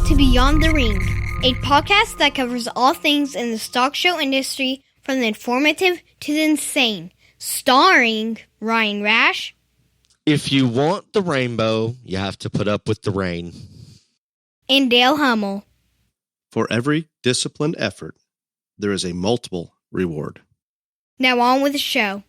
to Beyond the Ring, a podcast that covers all things in the stock show industry from the informative to the insane, starring Ryan Rash. If you want the rainbow, you have to put up with the rain. And Dale Hummel. For every disciplined effort, there is a multiple reward. Now on with the show.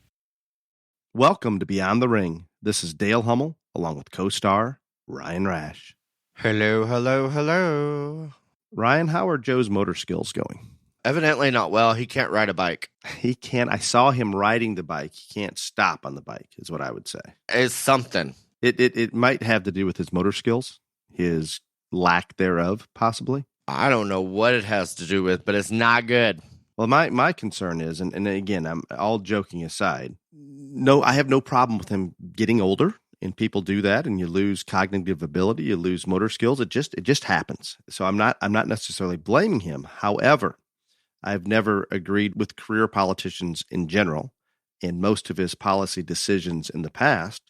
Welcome to Beyond the Ring. This is Dale Hummel, along with co-star Ryan Rash. Hello, hello, hello. Ryan, how are Joe's motor skills going? Evidently not well. He can't ride a bike. He can't. I saw him riding the bike. He can't stop on the bike, is what I would say. It's something. It might have to do with his motor skills, his lack thereof, possibly. I don't know what it has to do with, but it's not good. Well, my concern is, and again, I'm all joking aside, no, I have no problem with him getting older, and people do that, and you lose cognitive ability, you lose motor skills. It just happens. So I'm not necessarily blaming him. However, I've never agreed with career politicians in general and most of his policy decisions in the past.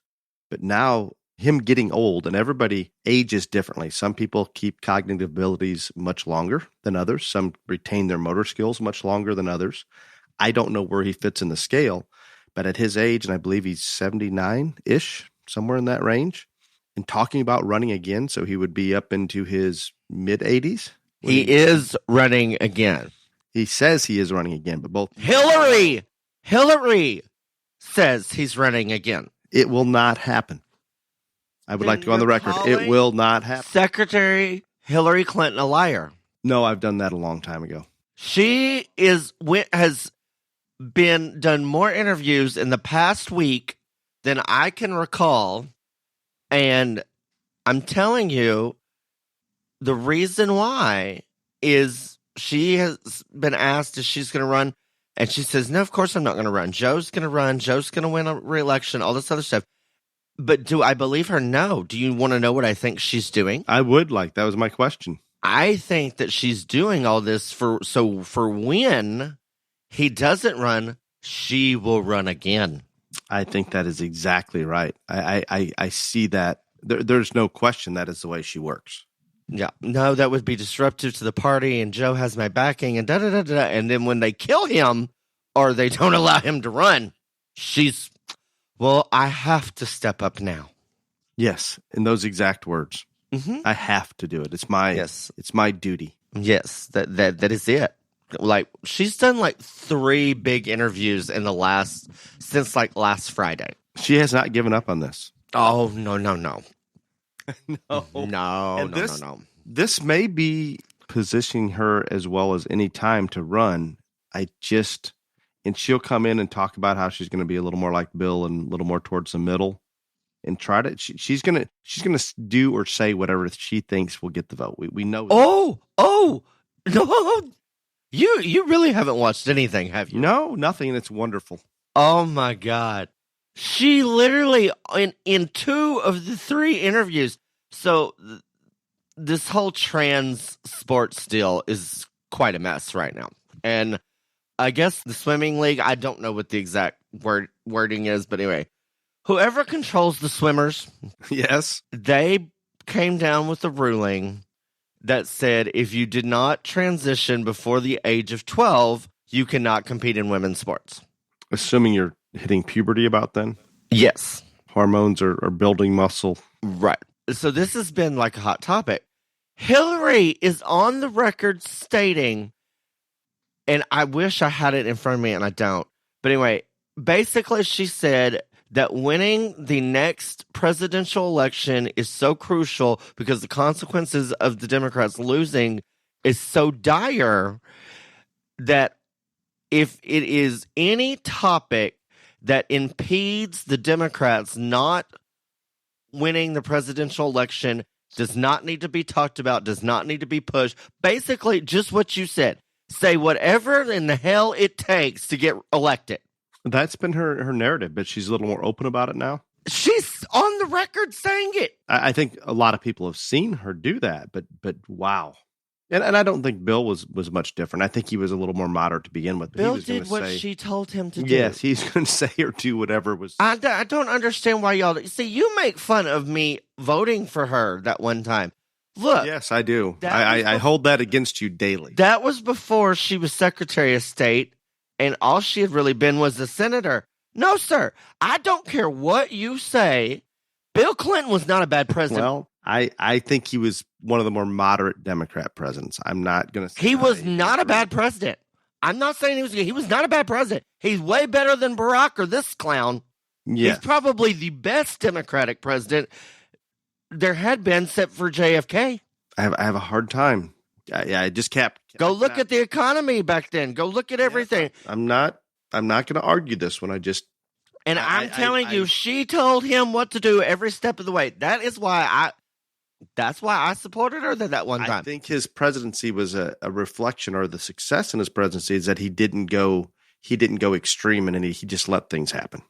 But now him getting old, and everybody ages differently. Some people keep cognitive abilities much longer than others. Some retain their motor skills much longer than others. I don't know where he fits in the scale, but at his age, and I believe he's 79-ish, somewhere in that range, and talking about running again, so he would be up into his mid-80s. He is running again. He says he is running again, but both... Hillary says he's running again. It will not happen. I would like to go on the record. It will not happen. Secretary Hillary Clinton a liar. No, I've done that a long time ago. She has done more interviews in the past week than I can recall. And I'm telling you, the reason why is she has been asked if she's going to run. And she says, no, of course I'm not going to run. Joe's going to run. Joe's going to win a re-election, all this other stuff. But do I believe her? No. Do you want to know what I think she's doing? I would like. That was my question. I think that she's doing all this for when he doesn't run, she will run again. I think that is exactly right. I see that. There's no question that is the way she works. Yeah. No, that would be disruptive to the party, and Joe has my backing, and da-da-da-da. And then when they kill him or they don't allow him to run, she's, well, I have to step up now. Yes, in those exact words. Mm-hmm. I have to do it. It's my duty. Yes, that is it. Like, she's done like 3 big interviews since last Friday. She has not given up on this. Oh, no. No. No. This may be positioning her as well as any time to run. And she'll come in and talk about how she's going to be a little more like Bill and a little more towards the middle, and try to. She's going to do or say whatever she thinks will get the vote. We know. Oh no! You really haven't watched anything, have you? No, nothing. And it's wonderful. Oh my God! She literally in 2 of the 3 interviews. So this whole trans sports deal is quite a mess right now, and I guess the swimming league, I don't know what the exact wording is, but anyway, whoever controls the swimmers, yes, they came down with a ruling that said if you did not transition before the age of 12, you cannot compete in women's sports. Assuming you're hitting puberty about then? Yes. Hormones are building muscle. Right. So this has been like a hot topic. Hillary is on the record stating, and I wish I had it in front of me and I don't. But anyway, basically she said that winning the next presidential election is so crucial because the consequences of the Democrats losing is so dire that if it is any topic that impedes the Democrats not winning the presidential election, does not need to be talked about, does not need to be pushed. Basically, just what you said. Say whatever in the hell it takes to get elected. That's been her narrative, but she's a little more open about it now. She's on the record saying it. I think a lot of people have seen her do that, but wow. And I don't think Bill was much different. I think he was a little more moderate to begin with. Bill did what she told him to do. Yes, he's going to say or do whatever was. I don't understand why y'all... See, you make fun of me voting for her that one time. Look, Yes, I do. That was I hold that against you daily. that was before she was Secretary of State, and all she had really been was a senator. No, sir. I don't care what you say. Bill Clinton was not a bad president. Well, I think he was one of the more moderate Democrat presidents. I'm not going to say He was not a bad president. I'm not saying he was not a bad president. He's way better than Barack or this clown. Yeah, He's probably the best Democratic president there had been, except for JFK. I have a hard time. I just kept Go look at the economy back then. Go look at everything. I'm not going to argue this one. And I'm telling you, I- she told him what to do every step of the way. That's why I supported her that one I time. think his presidency was a reflection, or the success in his presidency is that he didn't go extreme, and he just let things happen.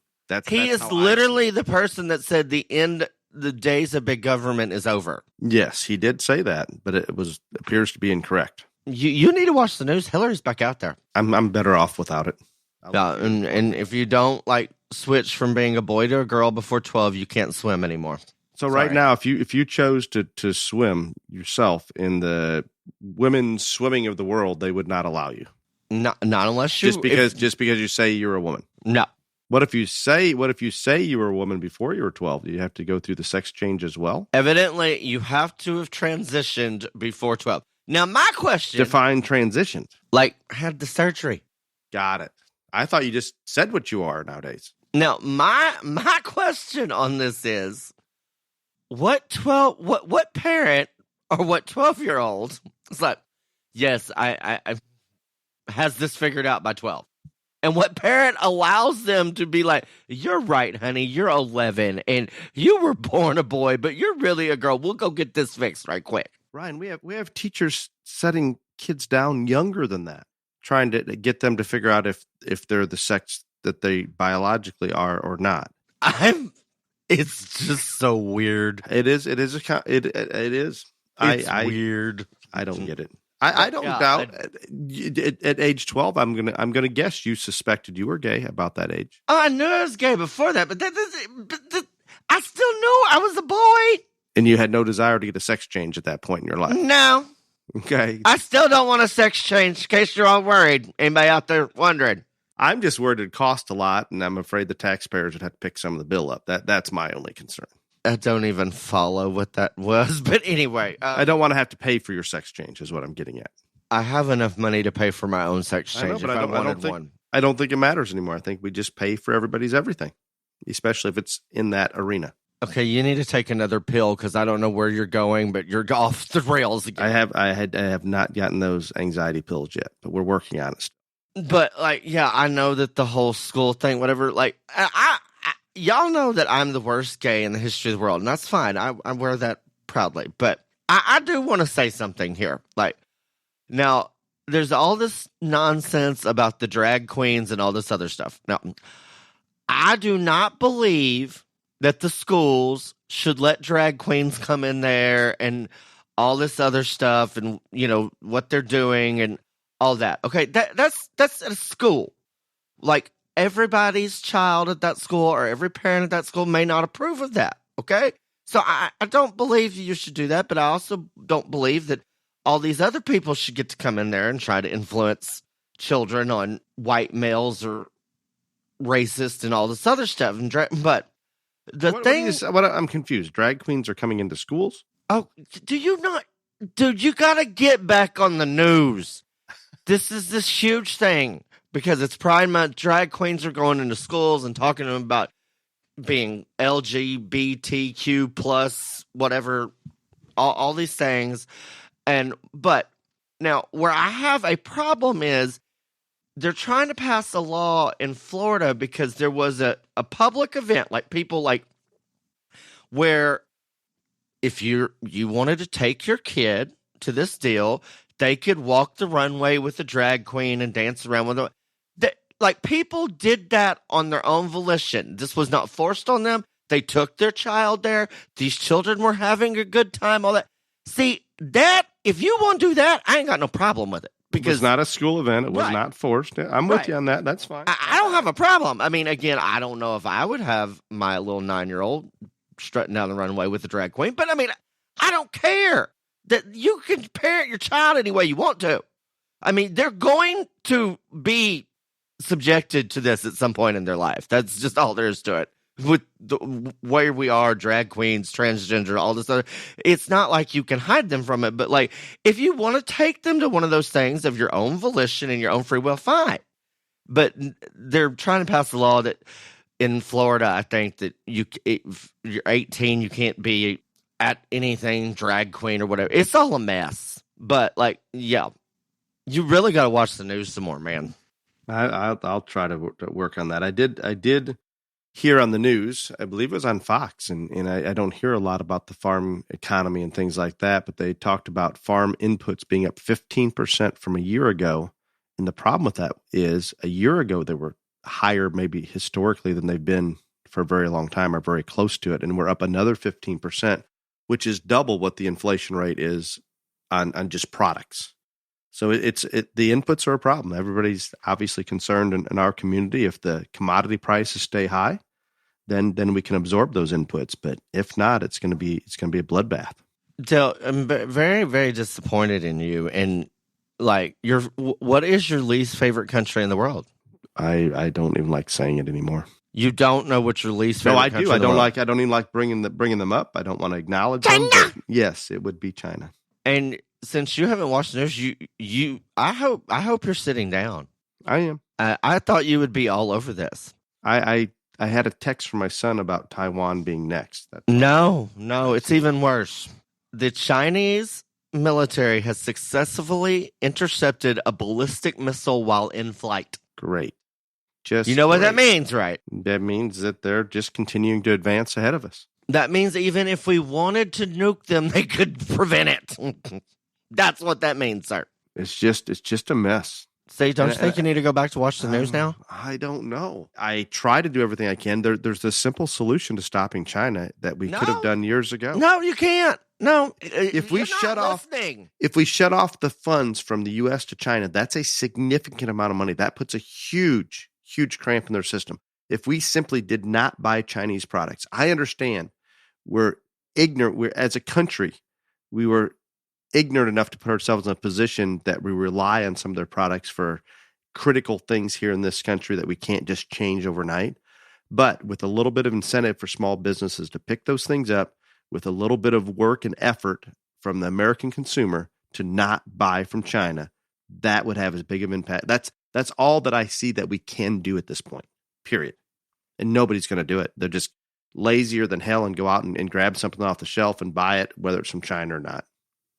He is literally the person that said the days of big government is over. Yes, he did say that, but it appears to be incorrect. You need to watch the news. Hillary's back out there. I'm better off without it. And if you don't switch from being a boy to a girl before 12, you can't swim anymore. So Sorry. right now, if you chose to swim yourself in the women's swimming of the world, they would not allow you. Not unless you Just because you say you're a woman. no. What if you say you were a woman before you were 12? Do you have to go through the sex change as well? Evidently, you have to have transitioned before 12. Now, my question, Define transitioned. had the surgery. Got it. I thought you just said what you are nowadays. Now, my question on this is, what parent or what 12-year-old is like, yes, I has this figured out by 12? And what parent allows them to be like, you're right, honey, you're 11, and you were born a boy, but you're really a girl. We'll go get this fixed right quick. Ryan, we have teachers setting kids down younger than that, trying to get them to figure out if they're the sex that they biologically are or not. It's just so weird. It is. It is. It's weird. I don't get it. I don't doubt at age 12. I'm gonna guess you suspected you were gay about that age. Oh, I knew I was gay before that, but I still knew I was a boy. And you had no desire to get a sex change at that point in your life. No, Okay. I still don't want a sex change. In case you're all worried, anybody out there wondering? I'm just worried it'd cost a lot, and I'm afraid the taxpayers would have to pick some of the bill up. That's my only concern. I don't even follow what that was, but anyway, I don't want to have to pay for your sex change, is what I'm getting at. I have enough money to pay for my own sex I know, change but if I I don't- I don't wanted think- one. I don't think it matters anymore. I think we just pay for everybody's everything, especially if it's in that arena. Okay, you need to take another pill because I don't know where you're going, but you're off the rails again. I have not gotten those anxiety pills yet, but we're working on it. But I know that the whole school thing, whatever. I y'all know that I'm the worst gay in the history of the world, and that's fine. I wear that proudly. But I do want to say something here. Now, there's all this nonsense about the drag queens and all this other stuff. Now, I do not believe that the schools should let drag queens come in there and all this other stuff and, what they're doing and all that. Okay, that's at a school. Everybody's child at that school or every parent at that school may not approve of that. Okay, so I don't believe you should do that, but I also don't believe that all these other people should get to come in there and try to influence children on white males or racist and all this other stuff. But the thing, I'm confused. Drag queens are coming into schools? oh, do you not, dude? You got to get back on the news. This is this huge thing because it's Pride Month. Drag queens are going into schools and talking to them about being LGBTQ plus whatever, all these things. But now where I have a problem is they're trying to pass a law in Florida because there was a public event, where if you wanted to take your kid to this deal, they could walk the runway with a drag queen and dance around with them. People did that on their own volition. This was not forced on them. They took their child there. These children were having a good time, all that. See, that, if you want to do that, I ain't got no problem with it. Because it's not a school event. It was Right. not forced. I'm with Right. you on that. That's fine. I don't have a problem. I mean, again, I don't know if I would have my little 9-year-old strutting down the runway with a drag queen, but I mean, I don't care. that you can parent your child any way you want to. I mean, they're going to be subjected to this at some point in their life. That's just all there is to it. With where we are, drag queens, transgender, all this other, it's not like you can hide them from it. But like, if you want to take them to one of those things of your own volition and your own free will, fine. But they're trying to pass a law that in Florida, I think that if you're 18, you can't be at anything drag queen or whatever. It's all a mess. But like, yeah, you really got to watch the news some more, man. I'll try to work on that. I did hear on the news, I believe it was on Fox, and I don't hear a lot about the farm economy and things like that, but they talked about farm inputs being up 15% from a year ago. And the problem with that is a year ago, they were higher maybe historically than they've been for a very long time, or very close to it. And we're up another 15%, which is double what the inflation rate is on just products. So the inputs are a problem. Everybody's obviously concerned in our community. If the commodity prices stay high, then we can absorb those inputs. But if not, it's going to be a bloodbath. Dale, I'm very, very disappointed in you. And like, what is your least favorite country in the world? I don't even like saying it anymore. You don't know what your least favorite? No, I country do. in the world. I don't even like bringing them up. I don't want to acknowledge China! them. But yes, it would be China. And since you haven't watched the news, I hope you're sitting down. I am. I thought you would be all over this. I had a text from my son about Taiwan being next. No, it's even worse. The Chinese military has successfully intercepted a ballistic missile while in flight. Great. You know what that means, right? That means that they're just continuing to advance ahead of us. That means even if we wanted to nuke them, they could prevent it. That's what that means, sir. It's just a mess. See, don't you think you need to go back to watch the news now? I don't know. I try to do everything I can. There's a simple solution to stopping China that we could have done years ago. No, you can't. No, if we shut off the funds from the U.S. to China, that's a significant amount of money. That puts a huge cramp in their system. If we simply did not buy Chinese products, I understand we're ignorant. As a country, we were ignorant enough to put ourselves in a position that we rely on some of their products for critical things here in this country that we can't just change overnight. But with a little bit of incentive for small businesses to pick those things up, with a little bit of work and effort from the American consumer to not buy from China, that would have as big of an impact. That's all that I see that we can do at this point, period. And nobody's going to do it. They're just lazier than hell and go out and grab something off the shelf and buy it, whether it's from China or not.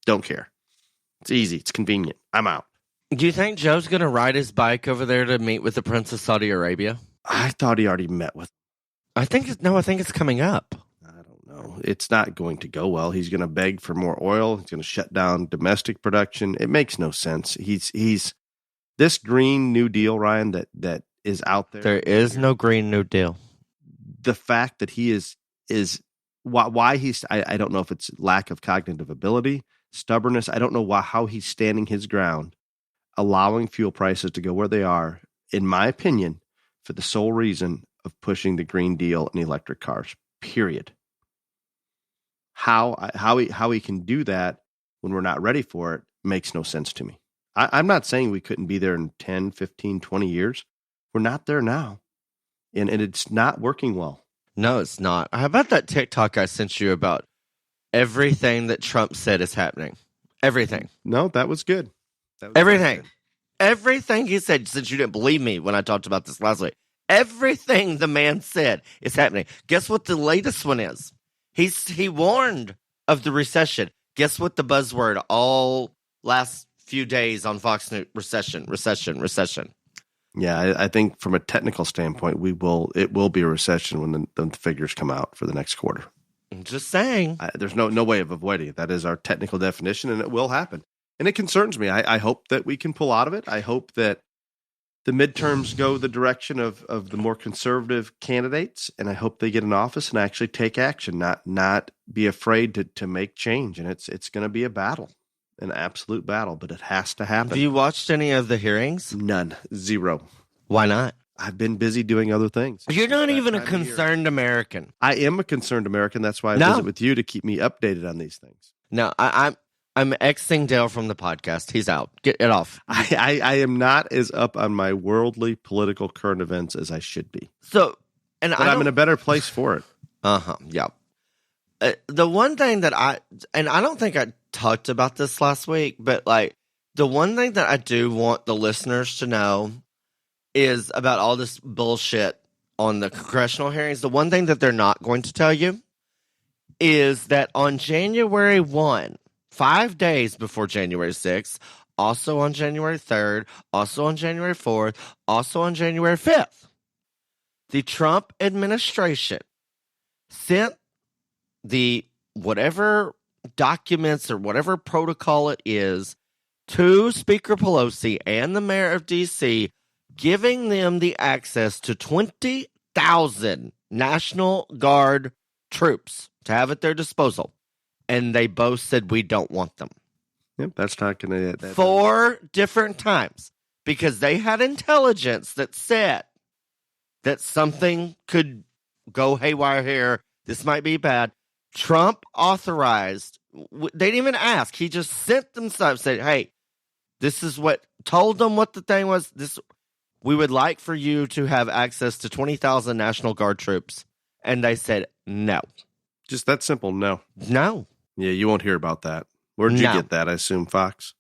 Don't care. It's easy. It's convenient. I'm out. Do you think Joe's going to ride his bike over there to meet with the Prince of Saudi Arabia? I thought he already met with. I think it's coming up. I don't know. It's not going to go well. He's going to beg for more oil. He's going to shut down domestic production. It makes no sense. He's this Green New Deal, Ryan, that is out there. There is no Green New Deal. The fact that he is why he's, I don't know if it's lack of cognitive ability, stubbornness. I don't know how he's standing his ground, allowing fuel prices to go where they are, in my opinion, for the sole reason of pushing the Green Deal and electric cars, period. How he can do that when we're not ready for it makes no sense to me. I'm not saying we couldn't be there in 10, 15, 20 years. We're not there now. And it's not working well. No, it's not. How about that TikTok I sent you about everything that Trump said is happening? Everything. No, that was good. Everything. Everything he said, since you didn't believe me when I talked about this last week, everything the man said is happening. Guess what the latest one is? He warned of the recession. Guess what the buzzword all last few days on Fox News? Recession. Yeah, I think from a technical standpoint, it will be a recession when the figures come out for the next quarter. I'm just saying. There's no way of avoiding it. That is our technical definition, and it will happen. And it concerns me. I hope that we can pull out of it. I hope that the midterms go the direction of the more conservative candidates, and I hope they get in office and actually take action, not be afraid to make change. And it's going to be a battle, an absolute battle, but it has to happen. Have you watched any of the hearings? None. Zero. Why not? I've been busy doing other things. You're not even a concerned American. I am a concerned American. That's why I visit with you to keep me updated on these things. No, I'm I'm Xing Dale from the podcast. He's out. Get it off. I am not as up on my worldly political current events as I should be. So, but I'm in a better place for it. Yeah. The one thing that I don't think I talked about this last week, but like the one thing that I do want the listeners to know is about all this bullshit on the congressional hearings. The one thing that they're not going to tell you is that on January 1, 5 days before January 6th, also on January 3rd, also on January 4th, also on January 5th, the Trump administration sent the whatever documents or whatever protocol it is to Speaker Pelosi and the mayor of D.C., giving them the access to 20,000 National Guard troops to have at their disposal. And they both said, we don't want them. Yep, that's not going to... 4 different times. Because they had intelligence that said that something could go haywire here. This might be bad. Trump authorized... They didn't even ask. He just sent them stuff, said, hey, this is what... Told them what the thing was. We would like for you to have access to 20,000 National Guard troops. And they said, no. Just that simple, no. No. Yeah, you won't hear about that. Where'd you get that, I assume, Fox?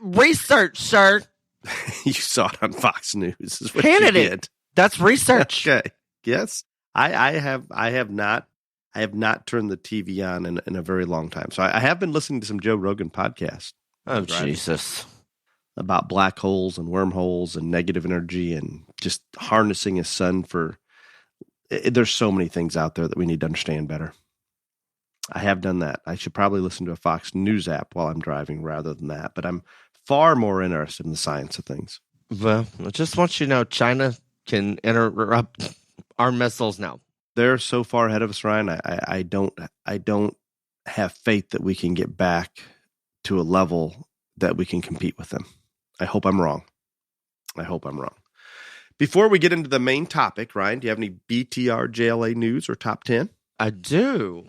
Research, sir. You saw it on Fox News. Is what Kennedy. You did. That's research. Okay. Yes. I have not turned the TV on in a very long time. So I have been listening to some Joe Rogan podcasts. Oh, Jesus. About black holes and wormholes and negative energy and just harnessing a sun for... There's so many things out there that we need to understand better. I have done that. I should probably listen to a Fox News app while I'm driving rather than that. But I'm far more interested in the science of things. Well, I just want you to know China can interrupt our missiles now. They're so far ahead of us, Ryan. I don't have faith that we can get back to a level that we can compete with them. I hope I'm wrong. Before we get into the main topic, Ryan, do you have any BTR JLA news or top 10? I do.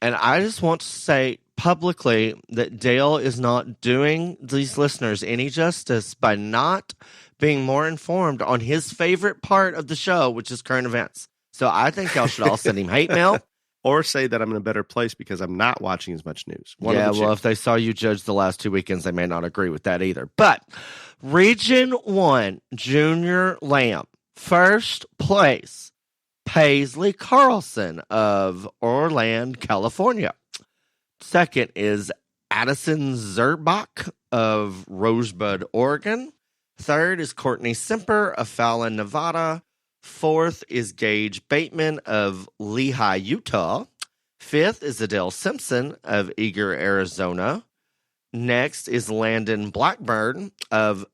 And I just want to say publicly that Dale is not doing these listeners any justice by not being more informed on his favorite part of the show, which is current events. So I think y'all should all send him hate mail. Or say that I'm in a better place because I'm not watching as much news. If they saw you judge the last 2 weekends, they may not agree with that either. But Region 1, Junior Lamb, first place, Paisley Carlson of Orland, California. Second is Addison Zerbach of Rosebud, Oregon. Third is Courtney Semper of Fallon, Nevada. Fourth is Gage Bateman of Lehi, Utah. Fifth is Adele Simpson of Eager, Arizona. Next is Landon Blackburn of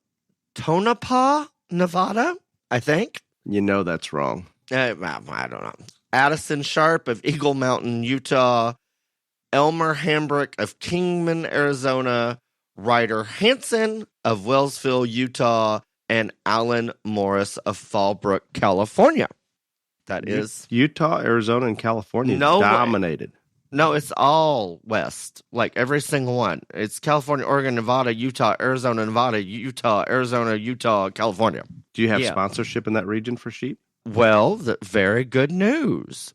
Tonopah, Nevada, I think. You know that's wrong. I don't know. Addison Sharp of Eagle Mountain, Utah. Elmer Hambrick of Kingman, Arizona. Ryder Hansen of Wellsville, Utah. And Alan Morris of Fallbrook, California. That is Utah, Arizona, and California dominated. No, it's all West. Like every single one. It's California, Oregon, Nevada, Utah, Arizona, Nevada, Utah, Arizona, Utah, California. Do you have sponsorship in that region for sheep? Well, very good news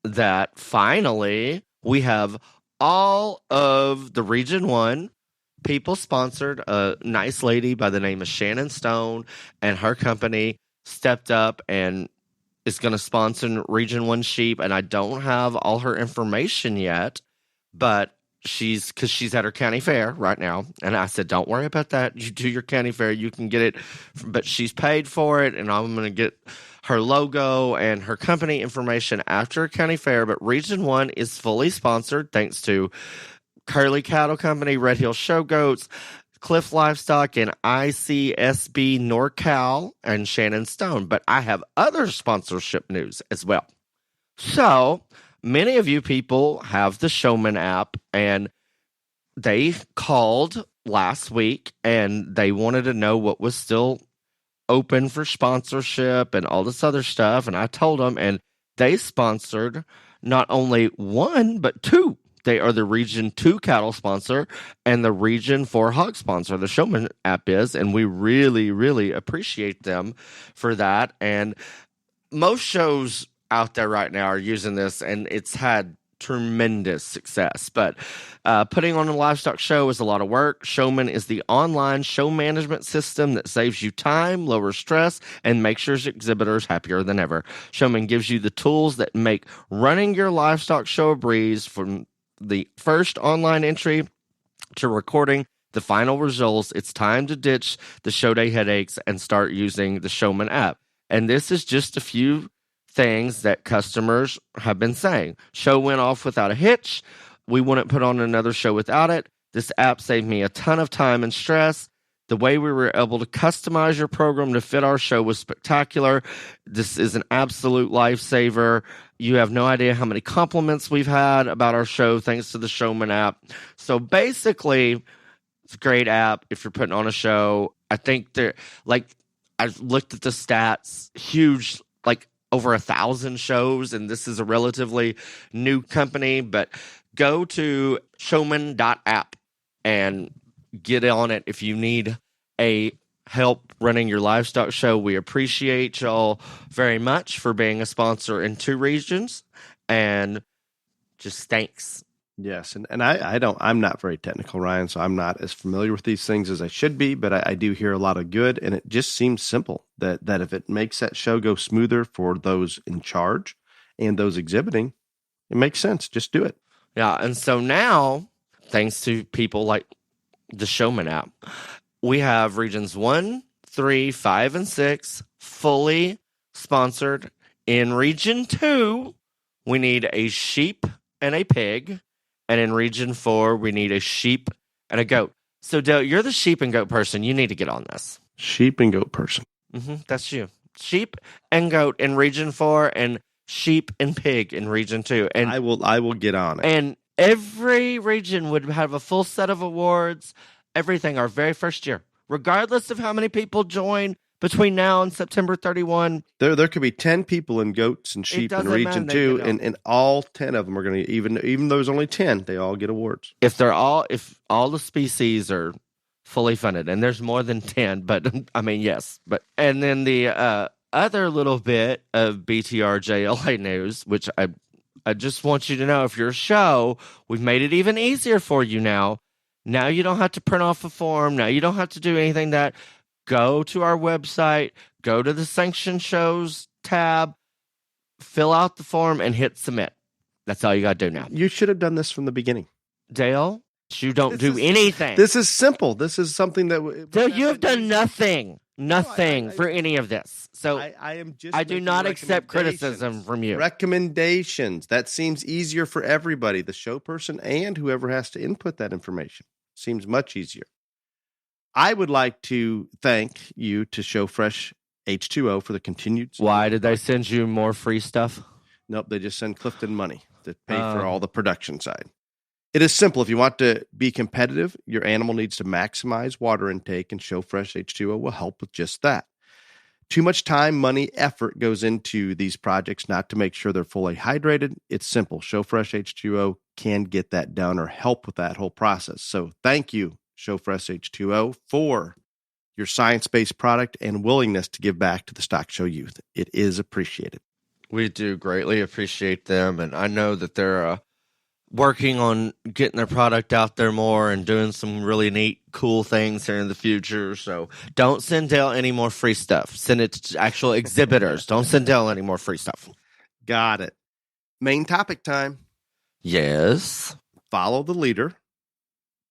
that finally we have all of the Region 1 people sponsored. A nice lady by the name of Shannon Stone and her company stepped up and is going to sponsor Region 1 sheep. And I don't have all her information yet, but she's at her county fair right now. And I said, don't worry about that. You do your county fair, you can get it, but she's paid for it. And I'm going to get her logo and her company information after a county fair. But Region 1 is fully sponsored thanks to Curly Cattle Company, Red Hill Show Goats, Cliff Livestock, and ICSB NorCal, and Shannon Stone. But I have other sponsorship news as well. So many of you people have the Showman app, and they called last week, and they wanted to know what was still open for sponsorship and all this other stuff. And I told them, and they sponsored not only one, but 2 They are the Region 2 cattle sponsor and the Region 4 hog sponsor. The Showman app is, and we really, really appreciate them for that. And most shows out there right now are using this, and it's had tremendous success. But putting on a livestock show is a lot of work. Showman is the online show management system that saves you time, lowers stress, and makes your exhibitors happier than ever. Showman gives you the tools that make running your livestock show a breeze, from the first online entry to recording the final results. It's time to ditch the show day headaches and start using the Showman app. And this is just a few things that customers have been saying. Show went off without a hitch. We wouldn't put on another show without it. This app saved me a ton of time and stress. The way we were able to customize your program to fit our show was spectacular. This is an absolute lifesaver. You have no idea how many compliments we've had about our show thanks to the Showman app. So basically, it's a great app if you're putting on a show. I think I looked at the stats, huge, like over 1,000 shows, and this is a relatively new company, but go to showman.app and get on it if you need help running your livestock show. We appreciate y'all very much for being a sponsor in 2 regions, and just thanks. Yes, and I'm not very technical, Ryan, so I'm not as familiar with these things as I should be, but I do hear a lot of good, and it just seems simple that if it makes that show go smoother for those in charge and those exhibiting, it makes sense. Just do it. Yeah, and so now, thanks to people like the Showman app, we have regions 1, 3, 5, and 6 fully sponsored. In region 2, we need a sheep and a pig. And in region 4, we need a sheep and a goat. So, Dale, you're the sheep and goat person. You need to get on this. Sheep and goat person. That's you. Sheep and goat in region 4, and sheep and pig in region 2. And I will get on it. And every region would have a full set of awards, everything, our very first year, regardless of how many people join between now and September 31. There could be 10 people in goats and sheep in region 2, and all 10 of them are going to, even though there's only 10, they all get awards. If all the species are fully funded, and there's more than 10, but I mean, yes. And then the other little bit of BTRJLA news, which I just want you to know, if you're a show, we've made it even easier for you now. Now you don't have to print off a form. Now you don't have to do anything that. Go to our website, go to the Sanctioned Shows tab, fill out the form, and hit submit. That's all you got to do now. You should have done this from the beginning. Dale, you don't do anything. This is simple. This is something that... Dale, you have done nothing for any of this. So I do not accept criticism from you. Recommendations. That seems easier for everybody, the show person and whoever has to input that information. Seems much easier. I would like to thank you to ShowFresh H2O for the continued support. Why did they send you more free stuff? Nope, they just send Clifton money to pay for all the production side. It is simple. If you want to be competitive, your animal needs to maximize water intake, and ShowFresh H2O will help with just that. Too much time, money, effort goes into these projects not to make sure they're fully hydrated. It's simple. ShowFresh H2O can get that done or help with that whole process. So thank you, ShowFresh H2O, for your science-based product and willingness to give back to the stock show youth. It is appreciated. We do greatly appreciate them, and I know that they're working on getting their product out there more and doing some really neat, cool things here in the future. So don't send Dale any more free stuff. Send it to actual exhibitors. Don't send Dale any more free stuff. Got it. Main topic time. Yes. Follow the leader.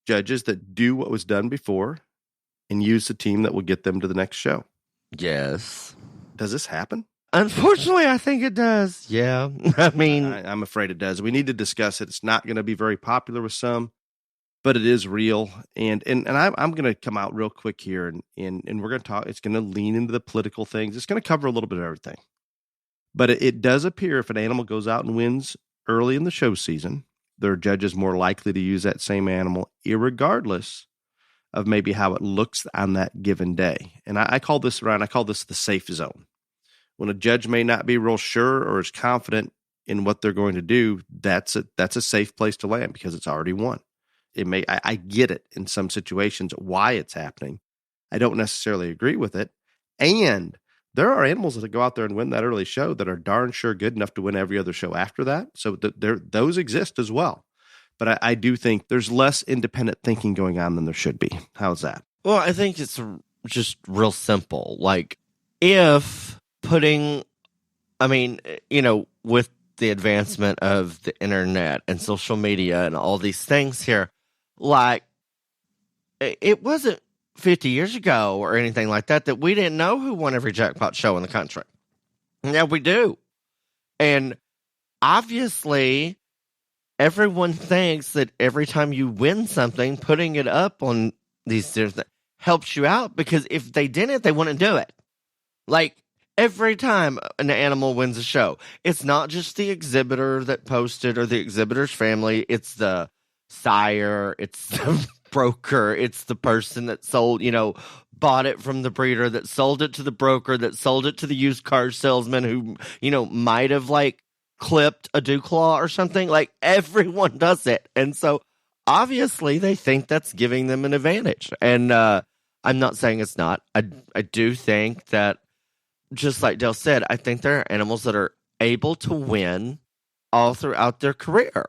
Judges that do what was done before and use the team that will get them to the next show. Yes. Does this happen? Unfortunately, I think it does. Yeah. I mean, I'm afraid it does. We need to discuss it. It's not going to be very popular with some, but it is real. And I'm going to come out real quick here and we're going to talk. It's going to lean into the political things. It's going to cover a little bit of everything. But it does appear if an animal goes out and wins early in the show season, there are judges more likely to use that same animal, irregardless of maybe how it looks on that given day. And I call this the safe zone. When a judge may not be real sure or is confident in what they're going to do, that's a safe place to land because it's already won. I get it in some situations why it's happening. I don't necessarily agree with it. And there are animals that go out there and win that early show that are darn sure good enough to win every other show after that. So those exist as well. But I do think there's less independent thinking going on than there should be. How's that? Well, I think it's just real simple. Like, if putting, with the advancement of the internet and social media and all these things here, like, it wasn't 50 years ago or anything like that we didn't know who won every jackpot show in the country. Now we do. And obviously, everyone thinks that every time you win something, putting it up on these things helps you out, because if they didn't, they wouldn't do it. Like, every time an animal wins a show, it's not just the exhibitor that posted or the exhibitor's family, it's the sire, it's the broker, it's the person that sold, bought it from the breeder, that sold it to the broker, that sold it to the used car salesman who, might have clipped a Duclaw or something. Like, everyone does it. And so obviously they think that's giving them an advantage. And I'm not saying it's not. I do think that, just like Dale said, I think there are animals that are able to win all throughout their career.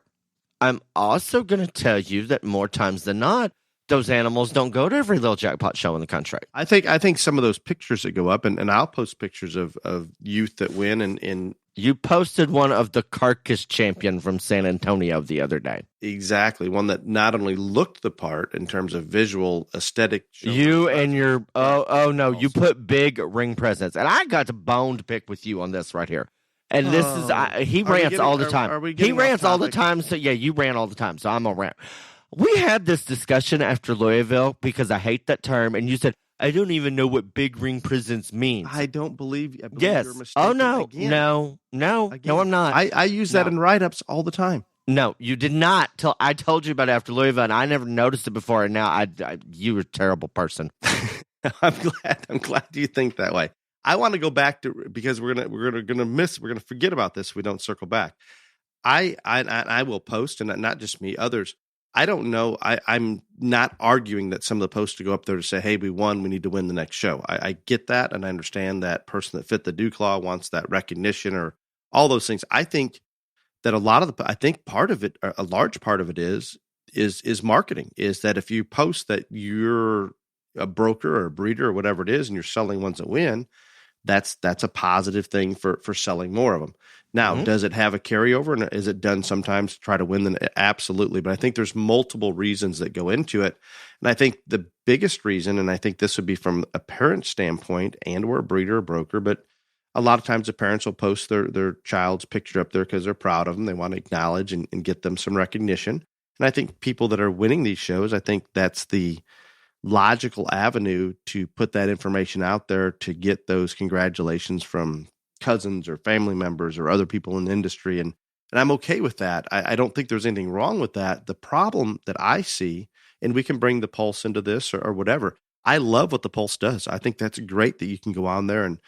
I'm also going to tell you that more times than not, those animals don't go to every little jackpot show in the country. I think some of those pictures that go up, and I'll post pictures of youth that win. And you posted one of the carcass champion from San Antonio the other day. Exactly. One that not only looked the part in terms of visual aesthetic. You and your, you put big ring presence. And I got to bone to pick with you on this right here. And this is, he rants all the time. He rants all the time. So, yeah, you rant all the time. So I'm going to rant. We had this discussion after Louisville because I hate that term. And you said, I don't even know what big ring presence means. I believe yes. You're mistaken. Oh, no. Again. No, I'm not. I use that in write-ups all the time. No, you did not. Till I told you about it after Louisville, and I never noticed it before. And now you were a terrible person. I'm glad you think that way. I want to go back to, because we're gonna forget about this if we don't circle back. I will post, and not just me, others. I don't know. I'm not arguing that some of the posts to go up there to say, hey, we won, we need to win the next show. I get that, and I understand that person that fit the Duclaw wants that recognition or all those things. I think that a large part of it is marketing, is that if you post that you're a broker or a breeder or whatever it is, and you're selling ones that win, that's a positive thing for selling more of them. Now, does it have a carryover, and is it done sometimes to try to win them? Absolutely. But I think there's multiple reasons that go into it. And I think the biggest reason, and I think this would be from a parent standpoint and or a breeder or broker, but a lot of times the parents will post their child's picture up there because they're proud of them. They want to acknowledge and get them some recognition. And I think people that are winning these shows, I think that's the logical avenue to put that information out there to get those congratulations from cousins or family members or other people in the industry. And I'm okay with that. I don't think there's anything wrong with that. The problem that I see, and we can bring the Pulse into this or whatever, I love what the Pulse does. I think that's great that you can go on there and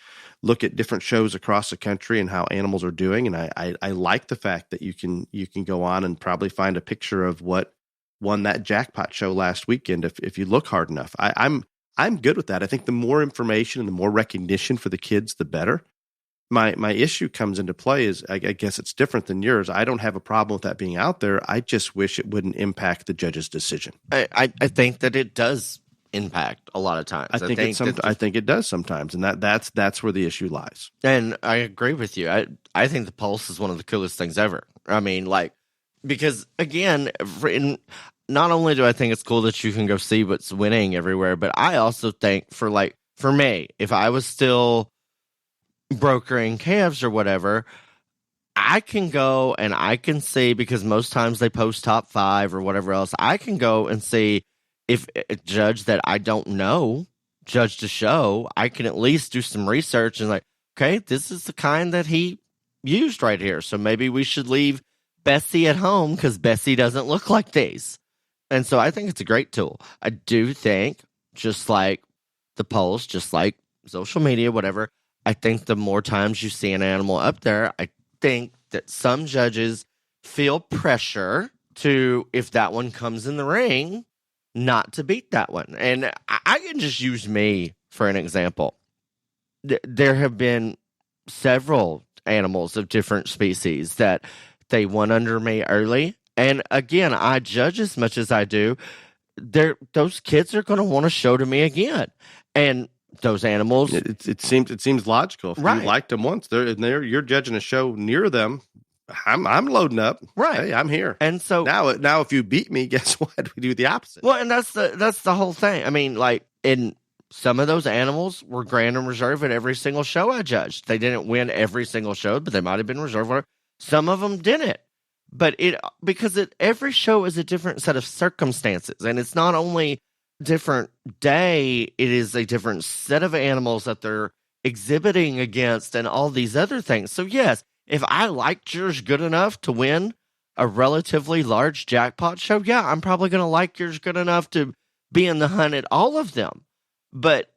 look at different shows across the country and how animals are doing. And I like the fact that you can go on and probably find a picture of what won that jackpot show last weekend if you look hard enough. I'm good with that. I think the more information and the more recognition for the kids, the better. My issue comes into play is, I guess it's different than yours. I don't have a problem with that being out there. I just wish it wouldn't impact the judge's decision. I think that it does impact a lot of times. I think it does sometimes, and that's where the issue lies. And I agree with you. I think the Pulse is one of the coolest things ever. I mean, because again, not only do I think it's cool that you can go see what's winning everywhere, but I also think for me, if I was still brokering calves or whatever, I can go and I can see, because most times they post top 5 or whatever else, I can go and see if a judge that I don't know judged a show. I can at least do some research and okay, this is the kind that he used right here. So maybe we should leave Bessie at home because Bessie doesn't look like these. And so I think it's a great tool. I do think, just like the Pulse, just like social media, whatever, I think the more times you see an animal up there, I think that some judges feel pressure to, if that one comes in the ring, not to beat that one. And I can just use me for an example. There have been several animals of different species that they won under me early. And again, I judge as much as I do. Those kids are going to want to show to me again. And those animals, it seems logical. If right. you liked them once, you're judging a show near them. I'm loading up. Right. Hey, I'm here. And so now if you beat me, guess what? We do the opposite. Well, and that's the whole thing. I mean, like, in some of those animals were grand and reserve at every single show I judged. They didn't win every single show, but they might have been reserve. Some of them didn't. But because every show is a different set of circumstances, and it's not only different day, it is a different set of animals that they're exhibiting against and all these other things. So yes, if I liked yours good enough to win a relatively large jackpot show, yeah, I'm probably going to like yours good enough to be in the hunt at all of them. But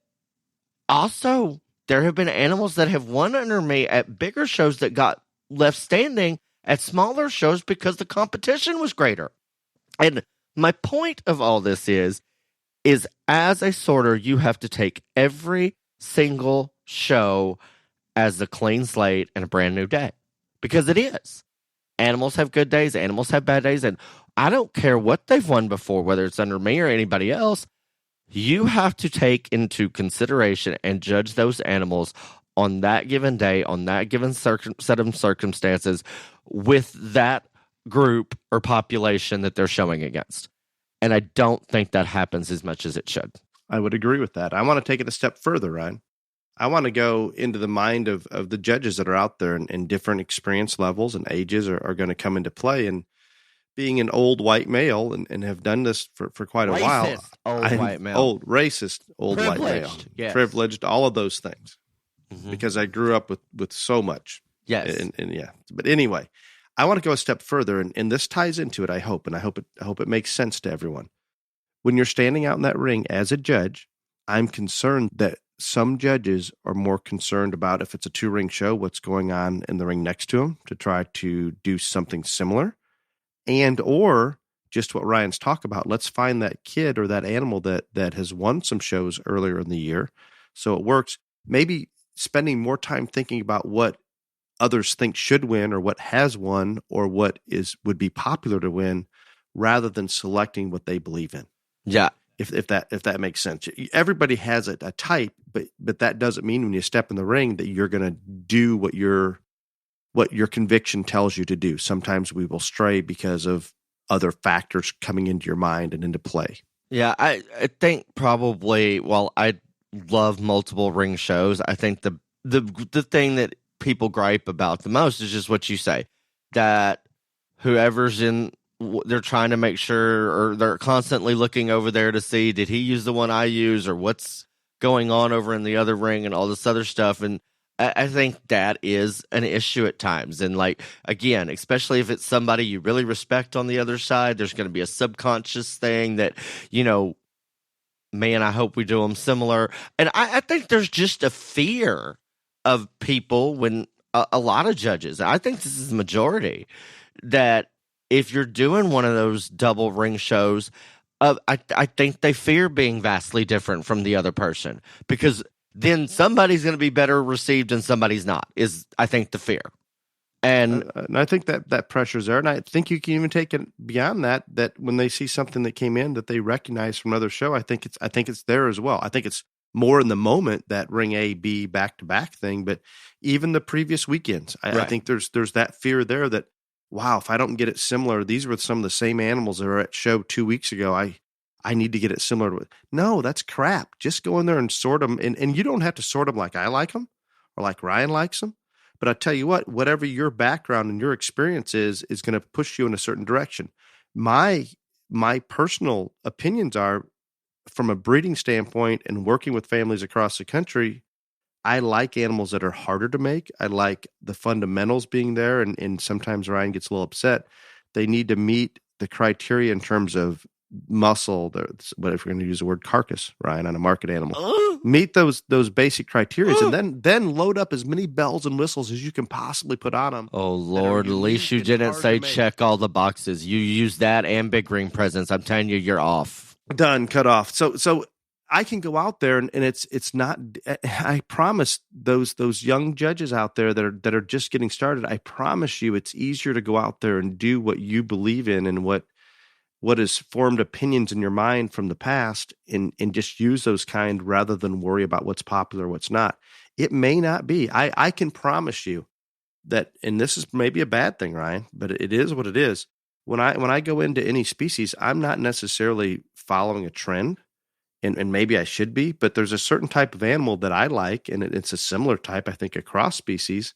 also, there have been animals that have won under me at bigger shows that got left standing at smaller shows because the competition was greater. And my point of all this is as a sorter, you have to take every single show as a clean slate and a brand new day. Because it is. Animals have good days, animals have bad days, and I don't care what they've won before, whether it's under me or anybody else. You have to take into consideration and judge those animals on that given day, on that given set of circumstances, with that group or population that they're showing against. And I don't think that happens as much as it should. I would agree with that. I want to take it a step further, Ryan. I want to go into the mind of the judges that are out there, and different experience levels and ages are going to come into play. And being an old white male and have done this for quite a while. White male. Old, racist, old white male. Yes. Privileged, all of those things. Mm-hmm. Because I grew up with so much. Yes. And yeah. But anyway, I want to go a step further, and this ties into it, I hope, and I hope it makes sense to everyone. When you're standing out in that ring as a judge, I'm concerned that some judges are more concerned about, if it's a 2-ring show, what's going on in the ring next to them to try to do something similar. And or just what Ryan's talking about, let's find that kid or that animal that has won some shows earlier in the year, so it works. Maybe spending more time thinking about what others think should win, or what has won, or what would be popular to win, rather than selecting what they believe in. Yeah. If that makes sense. Everybody has a type, but that doesn't mean when you step in the ring that you're going to do what your conviction tells you to do. Sometimes we will stray because of other factors coming into your mind and into play. Yeah, I think probably, while I love multiple ring shows, I think the thing that people gripe about the most is just what you say, that whoever's in, they're trying to make sure, or they're constantly looking over there to see, did he use the one I use, or what's going on over in the other ring, and all this other stuff. And I think that is an issue at times. And like, again, especially if it's somebody you really respect on the other side, there's going to be a subconscious thing that, man, I hope we do them similar. And I think there's just a fear of people when a lot of judges, I think this is the majority, that if you're doing one of those double ring shows, I think they fear being vastly different from the other person, because then somebody's going to be better received and somebody's not, is, I think, the fear. And I think that pressure's there. And I think you can even take it beyond that when they see something that came in that they recognize from another show, I think it's there as well. I think it's more in the moment, that ring A, B, back-to-back thing. But even the previous weekends, I think there's that fear there that, wow, if I don't get it similar, these were some of the same animals that were at show 2 weeks ago. I need to get it similar to it. No, that's crap. Just go in there and sort them. And you don't have to sort them like I like them or like Ryan likes them. But I tell you what, whatever your background and your experience is going to push you in a certain direction. My personal opinions are, from a breeding standpoint and working with families across the country, I like animals that are harder to make. I like the fundamentals being there. And sometimes Ryan gets a little upset. They need to meet the criteria in terms of muscle, what if we're going to use the word carcass, Ryan, on a market animal. Ugh. Meet those basic criteria, and then load up as many bells and whistles as you can possibly put on them. Oh, Lord, at least you didn't say check all the boxes. You used that and big ring presents. I'm telling you, you're off. Done, cut off. So I can go out there and it's not. I promise those young judges out there that are just getting started. I promise you, it's easier to go out there and do what you believe in and what has formed opinions in your mind from the past, and just use those kind rather than worry about what's popular, what's not. It may not be. I can promise you that, and this is maybe a bad thing, Ryan, but it is what it is. When I go into any species, I'm not necessarily following a trend. And maybe I should be, but there's a certain type of animal that I like, and it's a similar type, I think, across species,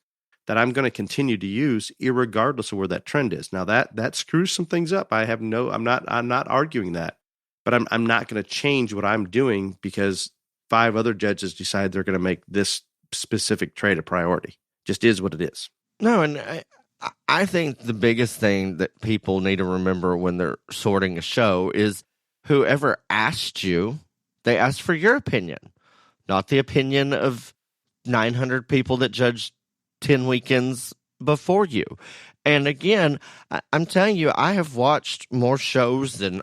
that I'm going to continue to use irregardless of where that trend is. Now that screws some things up. I'm not arguing that, but I'm not going to change what I'm doing because 5 other judges decide they're going to make this specific trait a priority. Just is what it is. No, and I think the biggest thing that people need to remember when they're sorting a show is whoever asked you, they asked for your opinion, not the opinion of 900 people that judged 10 weekends before you. And again, I'm telling you, I have watched more shows than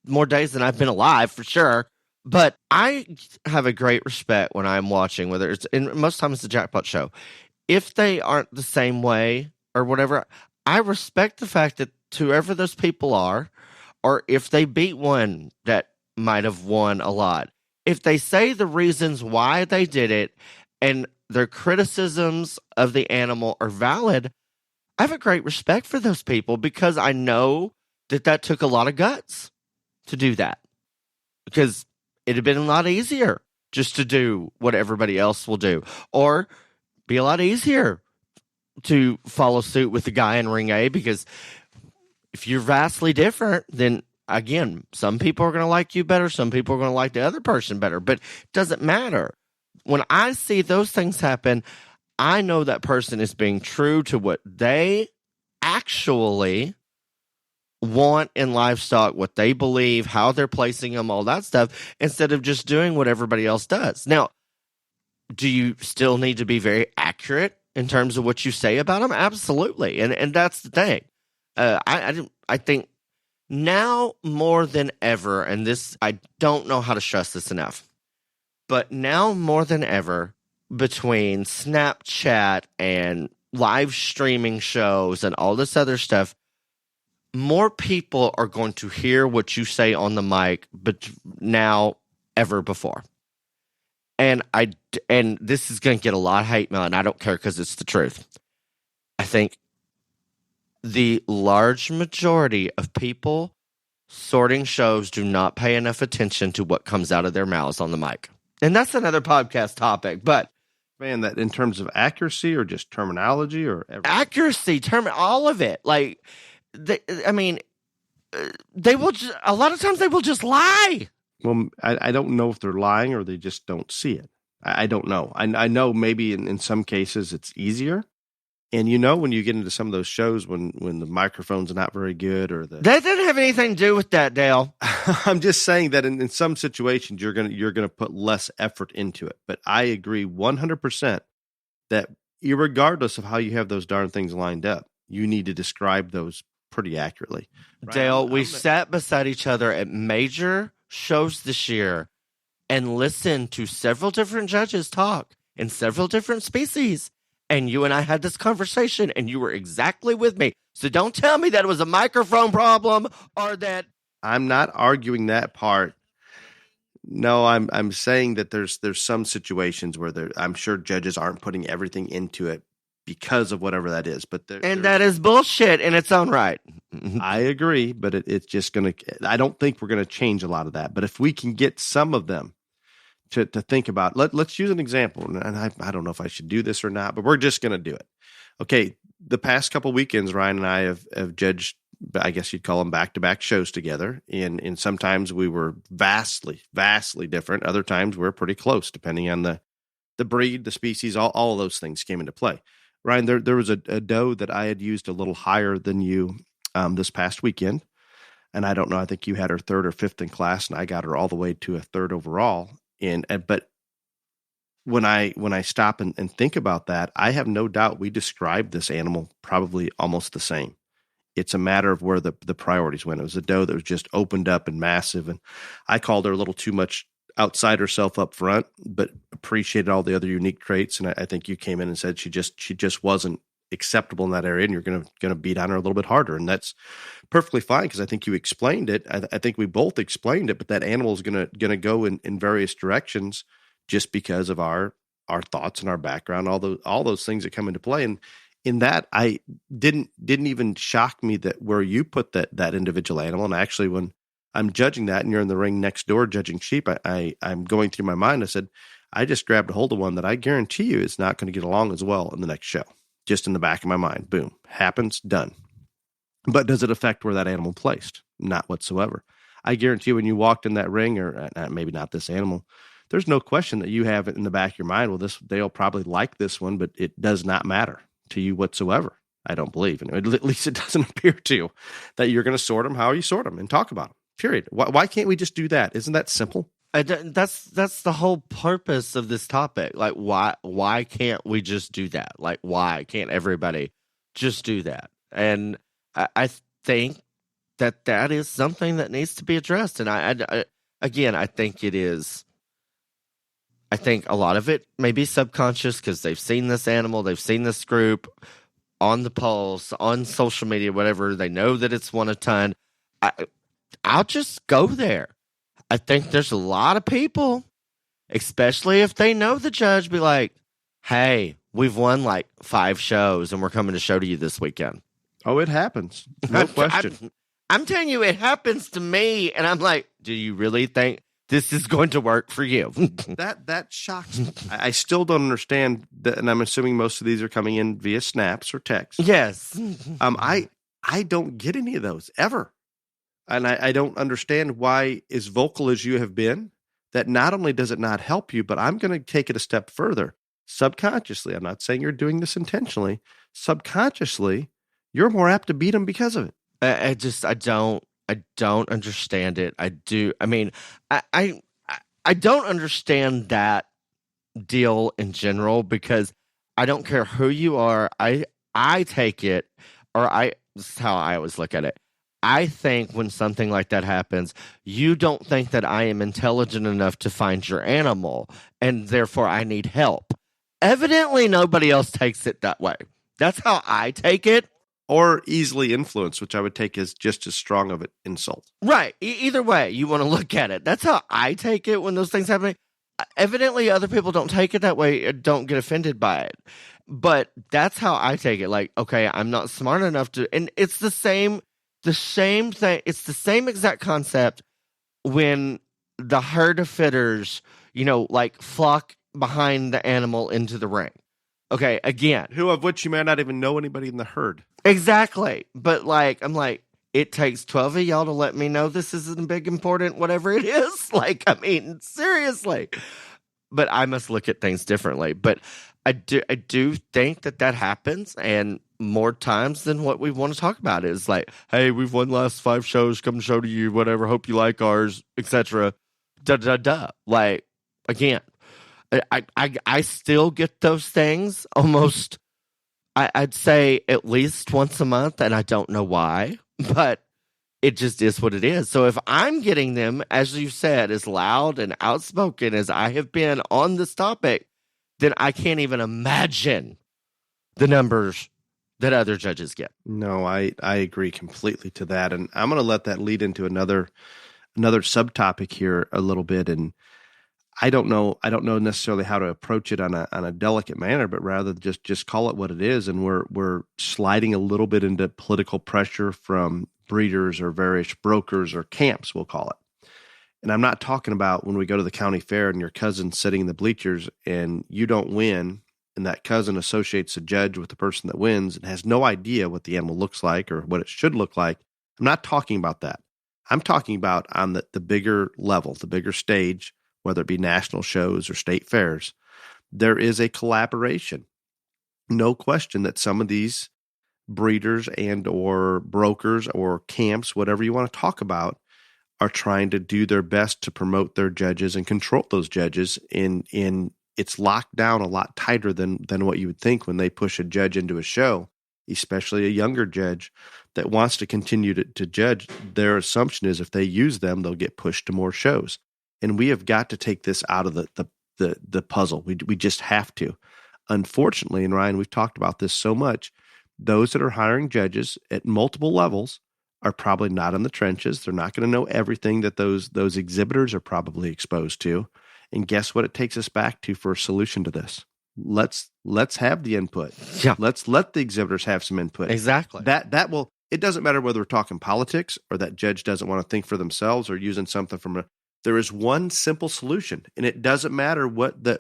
more days than I've been alive, for sure. But I have a great respect when I'm watching, whether it's, and most times it's the Jackpot Show. If they aren't the same way or whatever, I respect the fact that whoever those people are, or if they beat one that might have won a lot, if they say the reasons why they did it and their criticisms of the animal are valid, I have a great respect for those people, because I know that took a lot of guts to do that, because it'd have been a lot easier just to do what everybody else will do, or be a lot easier to follow suit with the guy in ring A, because if you're vastly different, then again, some people are going to like you better. Some people are going to like the other person better, but it doesn't matter. When I see those things happen, I know that person is being true to what they actually want in livestock, what they believe, how they're placing them, all that stuff, instead of just doing what everybody else does. Now, do you still need to be very accurate in terms of what you say about them? Absolutely. And that's the thing. I think now more than ever, and this, I don't know how to stress this enough, but now more than ever, between Snapchat and live streaming shows and all this other stuff, more people are going to hear what you say on the mic but now ever before. And this is going to get a lot of hate mail, and I don't care because it's the truth. I think the large majority of people sorting shows do not pay enough attention to what comes out of their mouths on the mic. And that's another podcast topic, but man, that in terms of accuracy or just terminology or everything? Accuracy, all of it. Like, they will a lot of times they will just lie. Well, I don't know if they're lying or they just don't see it. I don't know. I know maybe in some cases it's easier. And when you get into some of those shows when the microphone's not very good or that didn't have anything to do with that, Dale. I'm just saying that in some situations you're gonna put less effort into it. But I agree 100% that irregardless of how you have those darn things lined up, you need to describe those pretty accurately. Right? Dale, we sat beside each other at major shows this year and listened to several different judges talk in several different species. And you and I had this conversation, and you were exactly with me. So don't tell me that it was a microphone problem or that. I'm not arguing that part. No, I'm saying that there's some situations where I'm sure judges aren't putting everything into it because of whatever that is. But that is bullshit in its own right. I agree, but it's just going to. I don't think we're going to change a lot of that. But if we can get some of them to think about, let's use an example. And I don't know if I should do this or not, but we're just going to do it. Okay. The past couple weekends, Ryan and I have judged, I guess you'd call them back-to-back shows together. And sometimes we were vastly, vastly different. Other times we're pretty close, depending on the breed, the species, all of those things came into play. Ryan, there was a doe that I had used a little higher than you this past weekend. And I don't know, I think you had her third or fifth in class, and I got her all the way to a third overall. But when I stop and think about that, I have no doubt we described this animal probably almost the same. It's a matter of where the priorities went. It was a doe that was just opened up and massive, and I called her a little too much outside herself up front, but appreciated all the other unique traits. And I think you came in and said she just wasn't acceptable in that area, and you're going to beat on her a little bit harder, and that's perfectly fine because I think you explained it. I think we both explained it, but that animal is going to go in various directions just because of our thoughts and our background, all those things that come into play. And in that, I didn't even shock me that where you put that individual animal. And actually, when I'm judging that, and you're in the ring next door judging sheep, I'm going through my mind. I said, I just grabbed a hold of one that I guarantee you is not going to get along as well in the next show. Just in the back of my mind, boom, happens, done. But does it affect where that animal placed? Not whatsoever. I guarantee you, when you walked in that ring, or maybe not this animal, there's no question that you have it in the back of your mind. Well, they'll probably like this one, but it does not matter to you whatsoever. I don't believe, and at least it doesn't appear to, that you're going to sort them how you sort them and talk about them. Period. Why can't we just do that? Isn't that simple? That's the whole purpose of this topic. Like, why can't we just do that? Like, why can't everybody just do that? And I think that is something that needs to be addressed. And I think it is. I think a lot of it may be subconscious because they've seen this animal, they've seen this group on the polls, on social media, whatever. They know that it's won a ton. I'll just go there. I think there's a lot of people, especially if they know the judge, be like, hey, we've won like 5 shows and we're coming to show to you this weekend. Oh, it happens. No question. I'm telling you, it happens to me. And I'm like, do you really think this is going to work for you? That shocks me. I still don't understand that, and I'm assuming most of these are coming in via snaps or text. Yes. I don't get any of those ever. And I don't understand why, as vocal as you have been, that not only does it not help you, but I'm going to take it a step further. Subconsciously, I'm not saying you're doing this intentionally. Subconsciously, you're more apt to beat them because of it. I don't understand it. I do. I mean, I don't understand that deal in general because I don't care who you are. I take it, this is how I always look at it. I think when something like that happens, you don't think that I am intelligent enough to find your animal, and therefore I need help. Evidently, nobody else takes it that way. That's how I take it. Or easily influenced, which I would take as just as strong of an insult. Right. Either way, you want to look at it. That's how I take it when those things happen. Evidently, other people don't take it that way, don't get offended by it. But that's how I take it. Like, okay, I'm not smart enough to, and it's the same thing. It's the same exact concept when the herd of fitters, like flock behind the animal into the ring. Okay, again. Who of which you may not even know anybody in the herd. Exactly. But I'm like, it takes 12 of y'all to let me know this isn't big, important, whatever it is. Like, I mean, seriously. But I must look at things differently. But I do think that happens, and more times than what we want to talk about is like, hey, we've won the last 5 shows, come show to you, whatever, hope you like ours, etc. Like, again, I still get those things almost, I'd say at least once a month, and I don't know why, but it just is what it is. So if I'm getting them, as you said, as loud and outspoken as I have been on this topic, then I can't even imagine the numbers that other judges get. No, I agree completely to that. And I'm going to let that lead into another subtopic here a little bit. And I don't know necessarily how to approach it on a delicate manner, but rather just call it what it is. And we're sliding a little bit into political pressure from breeders or various brokers or camps, we'll call it. And I'm not talking about when we go to the county fair and your cousin's sitting in the bleachers and you don't win, and that cousin associates a judge with the person that wins and has no idea what the animal looks like or what it should look like. I'm not talking about that. I'm talking about on the bigger level, the bigger stage, whether it be national shows or state fairs, there is a collaboration. No question that some of these breeders and or brokers or camps, whatever you want to talk about, are trying to do their best to promote their judges and control those judges. In it's locked down a lot tighter than what you would think when they push a judge into a show, especially a younger judge that wants to continue to judge. Their assumption is if they use them, they'll get pushed to more shows. And we have got to take this out of the puzzle. We just have to. Unfortunately, and Ryan, we've talked about this so much, those that are hiring judges at multiple levels are probably not in the trenches. They're not going to know everything that those exhibitors are probably exposed to. And guess what it takes us back to for a solution to this? Let's have the input. Yeah. Let's let the exhibitors have some input. Exactly. That will, it doesn't matter whether we're talking politics or that judge doesn't want to think for themselves or using something there is one simple solution, and it doesn't matter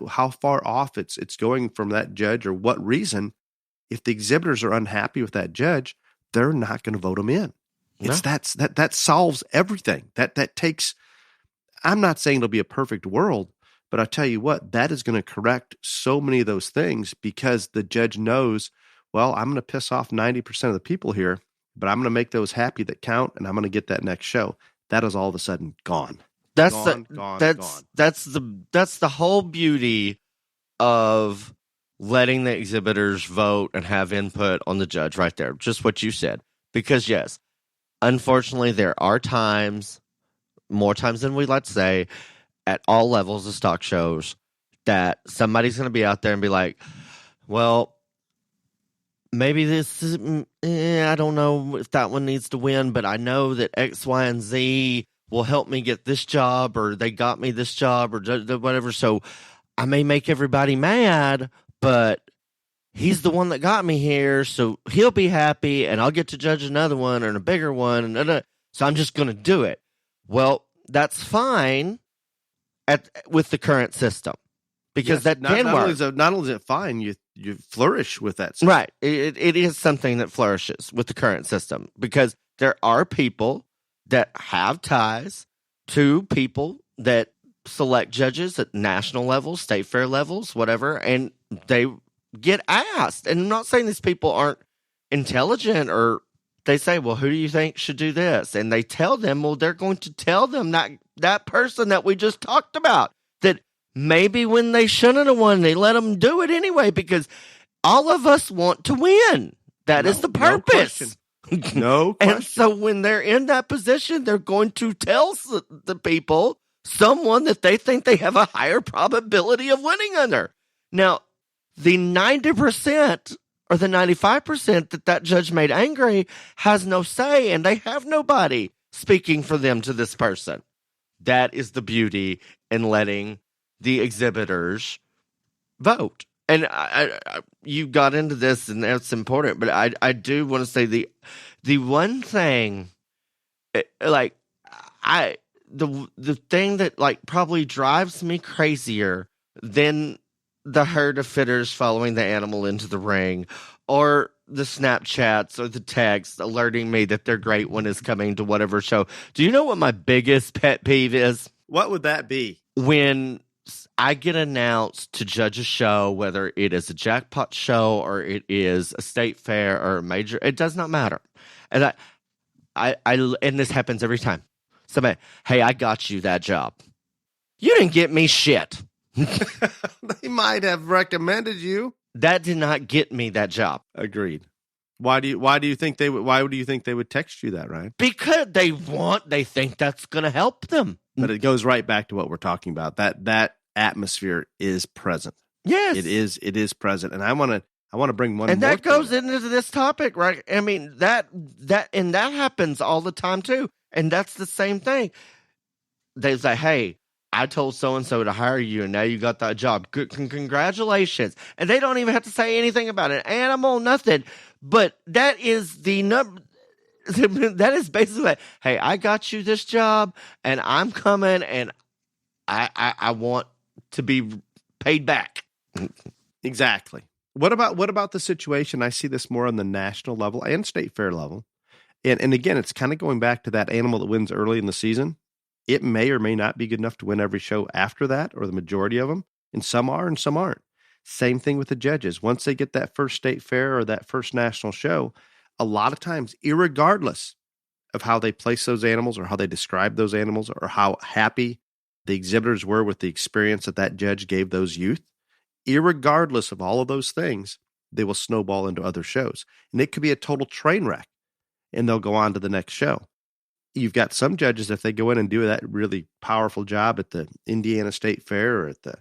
how far off it's going from that judge or what reason. If the exhibitors are unhappy with that judge, they're not going to vote him in. That solves everything. That takes, I'm not saying it'll be a perfect world, but I tell you what, that is going to correct so many of those things because the judge knows, well, I'm going to piss off 90% of the people here, but I'm going to make those happy that count, and I'm going to get that next show. That is all of a sudden gone. That's gone. the whole beauty of letting the exhibitors vote and have input on the judge right there. Just what you said. Because yes, unfortunately, there are times, more times than we'd like to say, at all levels of stock shows, that somebody's going to be out there and be like, well, maybe this is, I don't know if that one needs to win, but I know that X, Y, and Z will help me get this job, or they got me this job, or whatever. So I may make everybody mad, but he's the one that got me here, so he'll be happy, and I'll get to judge another one and a bigger one. So I'm just going to do it. Well, that's fine with the current system, because that can work. Not only is it fine, you flourish with that system. Right. It is something that flourishes with the current system, because there are people that have ties to people that select judges at national levels, state fair levels, whatever, and they get asked. And I'm not saying these people aren't intelligent, or they say, well, who do you think should do this? And they tell them, well, they're going to tell them that person that we just talked about, that maybe when they shouldn't have won, they let them do it anyway, because all of us want to win. That is the purpose. No question. And so when they're in that position, they're going to tell the people someone that they think they have a higher probability of winning under. Now, the 90% or the 95% that judge made angry has no say, and they have nobody speaking for them to this person. That is the beauty in letting the exhibitors vote. And you got into this, and that's important, but I do want to say the one thing, the thing that probably drives me crazier than the herd of fitters following the animal into the ring, or the Snapchats or the texts alerting me that their great one is coming to whatever show. Do you know what my biggest pet peeve is? What would that be? When I get announced to judge a show, whether it is a jackpot show or it is a state fair or a major, it does not matter. And and this happens every time. Somebody, hey, I got you that job. You didn't get me shit. They might have recommended you. That did not get me that job. Agreed. Why do you think they would text you that, Ryan? Because they think that's going to help them. But it goes right back to what we're talking about. That atmosphere is present. Yes, it is present. And I want to bring one. And more that goes into this topic, right? I mean, that happens all the time too. And that's the same thing. They say, hey, I told so-and-so to hire you, and now you got that job. Good, congratulations. And they don't even have to say anything about an animal, nothing. But that is the number. That is basically like, hey, I got you this job, and I'm coming, and I want to be paid back. Exactly. What about the situation? I see this more on the national level and state fair level. And again, it's kind of going back to that animal that wins early in the season. It may or may not be good enough to win every show after that, or the majority of them. And some are and some aren't. Same thing with the judges. Once they get that first state fair or that first national show, a lot of times, irregardless of how they place those animals or how they describe those animals or how happy the exhibitors were with the experience that judge gave those youth, irregardless of all of those things, they will snowball into other shows. And it could be a total train wreck, and they'll go on to the next show. You've got some judges, if they go in and do that really powerful job at the Indiana State Fair or at the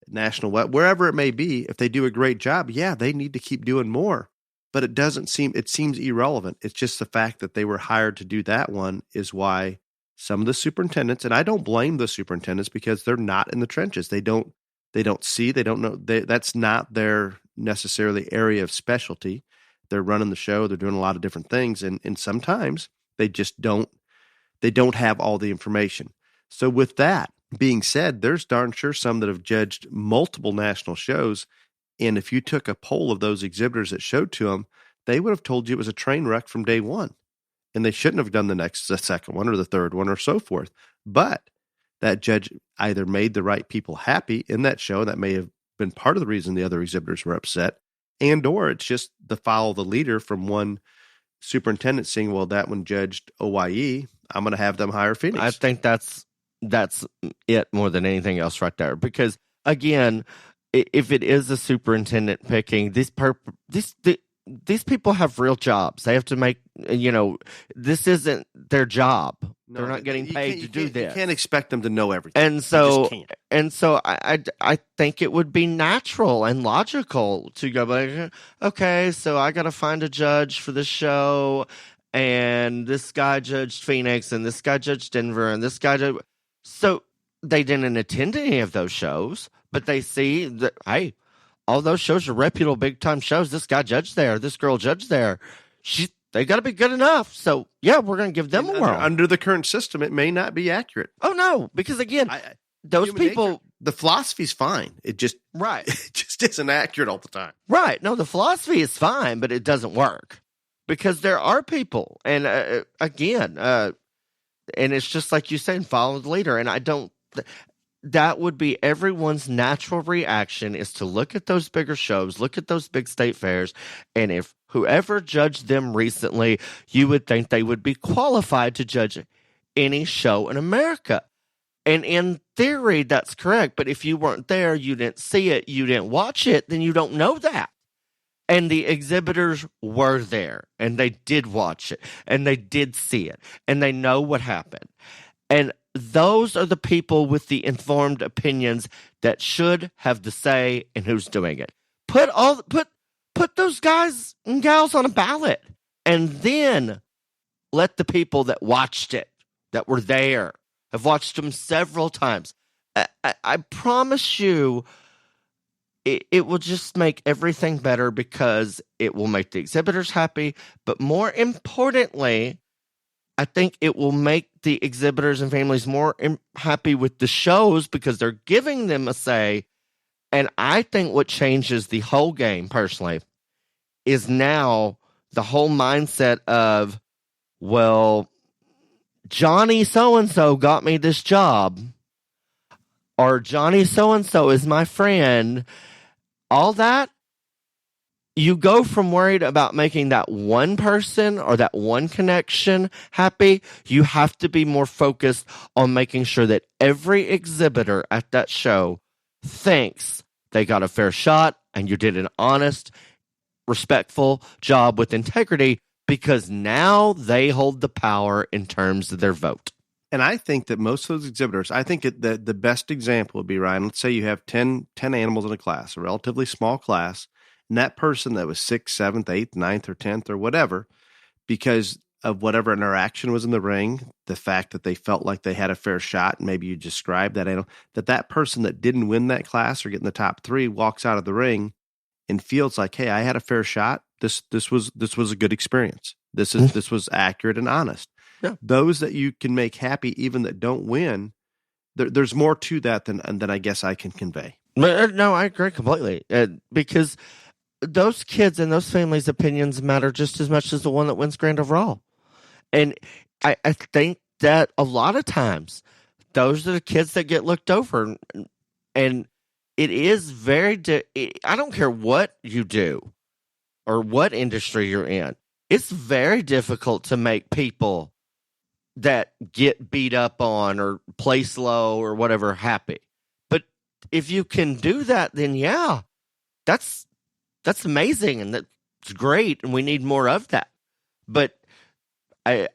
National, wherever it may be, if they do a great job, yeah, they need to keep doing more. But it seems irrelevant. It's just the fact that they were hired to do that one is why some of the superintendents, and I don't blame the superintendents because they're not in the trenches. They don't see, they don't know. That's not their necessarily area of specialty. They're running the show. They're doing a lot of different things. And sometimes they just don't have all the information. So with that being said, there's darn sure some that have judged multiple national shows. And if you took a poll of those exhibitors that showed to them, they would have told you it was a train wreck from day one. And they shouldn't have done the second one or the third one or so forth. But that judge either made the right people happy in that show. That may have been part of the reason the other exhibitors were upset. And or it's just the follow the leader from one superintendent saying, well, that one judged OYE. I'm going to have them hire Phoenix. I think that's it more than anything else right there. Because, again, if it is a superintendent picking, these people have real jobs. They have to make, this isn't their job. No, they're not getting paid to do this. You can't expect them to know everything. And so I think it would be natural and logical to go like, okay, so I got to find a judge for the show, and this guy judged Phoenix, and this guy judged Denver, and this guy judged. So they didn't attend any of those shows, but they see that, hey, all those shows are reputable, big-time shows. This guy judged there. This girl judged there. They got to be good enough. So, yeah, we're going to give them a whirl. Under the current system, it may not be accurate. Oh, no, because, again, those people... Nature, the philosophy's fine. It just isn't accurate all the time. Right. No, the philosophy is fine, but it doesn't work. Because there are people, and, again, and it's just like you said, follow the leader. And I don't... That would be everyone's natural reaction, is to look at those bigger shows, look at those big state fairs, and if whoever judged them recently, you would think they would be qualified to judge any show in America. And in theory, that's correct. But if you weren't there, you didn't see it, you didn't watch it, then you don't know that. And the exhibitors were there, and they did watch it, and they did see it, and they know what happened. And those are the people with the informed opinions that should have the say in who's doing it. Put those guys and gals on a ballot, and then let the people that watched it, that were there, have watched them several times. I promise you, it will just make everything better, because it will make the exhibitors happy, but more importantly, I think it will make the exhibitors and families more happy with the shows, because they're giving them a say. And I think what changes the whole game, personally, is now the whole mindset of, well, Johnny so-and-so got me this job, or Johnny so-and-so is my friend. All that, you go from worried about making that one person or that one connection happy. You have to be more focused on making sure that every exhibitor at that show thinks they got a fair shot and you did an honest, respectful job with integrity, because now they hold the power in terms of their vote. And I think that most of those exhibitors, I think the best example would be, Ryan, let's say you have 10 animals in a class, a relatively small class, and that person that was 6th, 7th, 8th, 9th, or 10th, or whatever, because of whatever interaction was in the ring, the fact that they felt like they had a fair shot, maybe you described that animal, that person that didn't win that class or get in the top 3 walks out of the ring and feels like, hey, I had a fair shot. This was a good experience. This was accurate and honest. Yeah. Those that you can make happy, even that don't win, there's more to that than I guess I can convey. No, I agree completely, because those kids and those families' opinions matter just as much as the one that wins grand overall. And I think that a lot of times those are the kids that get looked over. And it is I don't care what you do or what industry you're in. it's very difficult to make people that get beat up on or play slow or whatever happy. But if you can do that, then yeah, that's amazing and that's great, and we need more of that. But I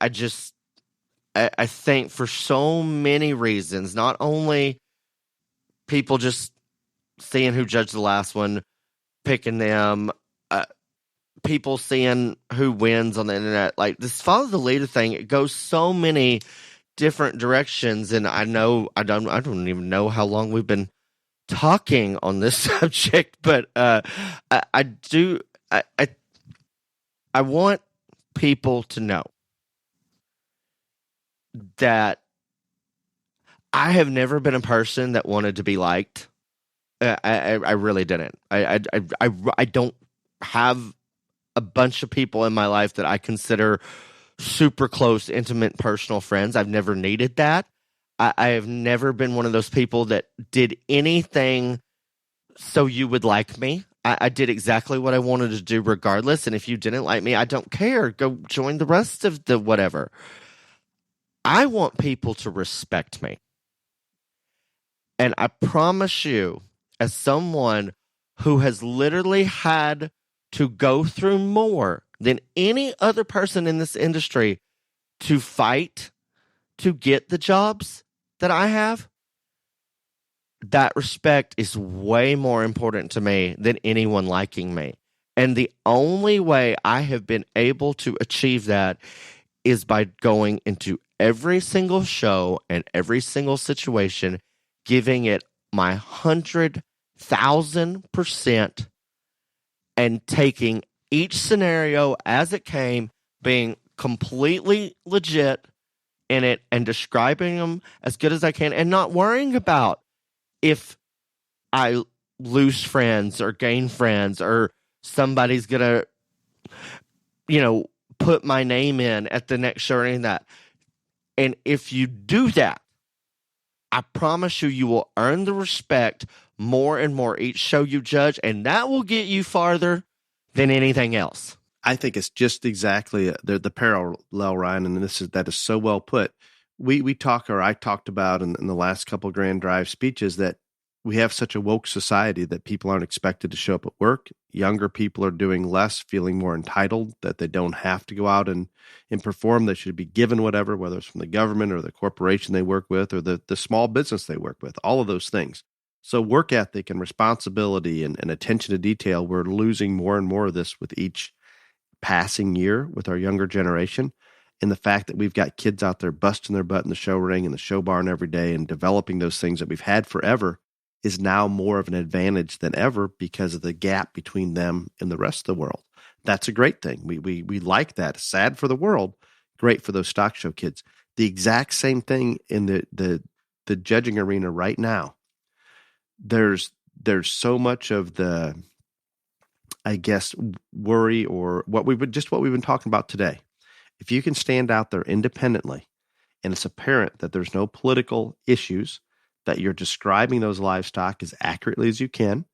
think for so many reasons, not only people just seeing who judged the last one, picking them, people seeing who wins on the internet, like this follow the leader thing, it goes so many different directions. And I don't even know how long we've been talking on this subject, but I want people to know that I have never been a person that wanted to be liked. I really didn't. I don't have a bunch of people in my life that I consider super close, intimate, personal friends. I've never needed that. I have never been one of those people that did anything so you would like me. I did exactly what I wanted to do regardless. And if you didn't like me, I don't care. Go join the rest of the whatever. I want people to respect me. And I promise you, as someone who has literally had to go through more than any other person in this industry to fight to get the jobs that I have, that respect is way more important to me than anyone liking me. And the only way I have been able to achieve that is by going into every single show and every single situation, giving it my 100,000% and taking each scenario as it came, being completely legit in it and describing them as good as I can, and not worrying about if I lose friends or gain friends or somebody's gonna, put my name in at the next show or anything like that. And if you do that, I promise you will earn the respect more and more each show you judge, and that will get you farther than anything else. I think it's just exactly the parallel, Ryan, and that is so well put. I talked about in the last couple of Grand Drive speeches that we have such a woke society that people aren't expected to show up at work. Younger people are doing less, feeling more entitled, that they don't have to go out and perform. They should be given whatever, whether it's from the government or the corporation they work with or the small business they work with, all of those things. So work ethic and responsibility and attention to detail, we're losing more and more of this with each passing year with our younger generation. And the fact that we've got kids out there busting their butt in the show ring and the show barn every day and developing those things that we've had forever is now more of an advantage than ever because of the gap between them and the rest of the world. That's a great thing. We like that. Sad for the world, great for those stock show kids. The exact same thing in the judging arena right now. There's so much of the, I guess, worry or what we've been talking about today. If you can stand out there independently and it's apparent that there's no political issues, that you're describing those livestock as accurately as you can,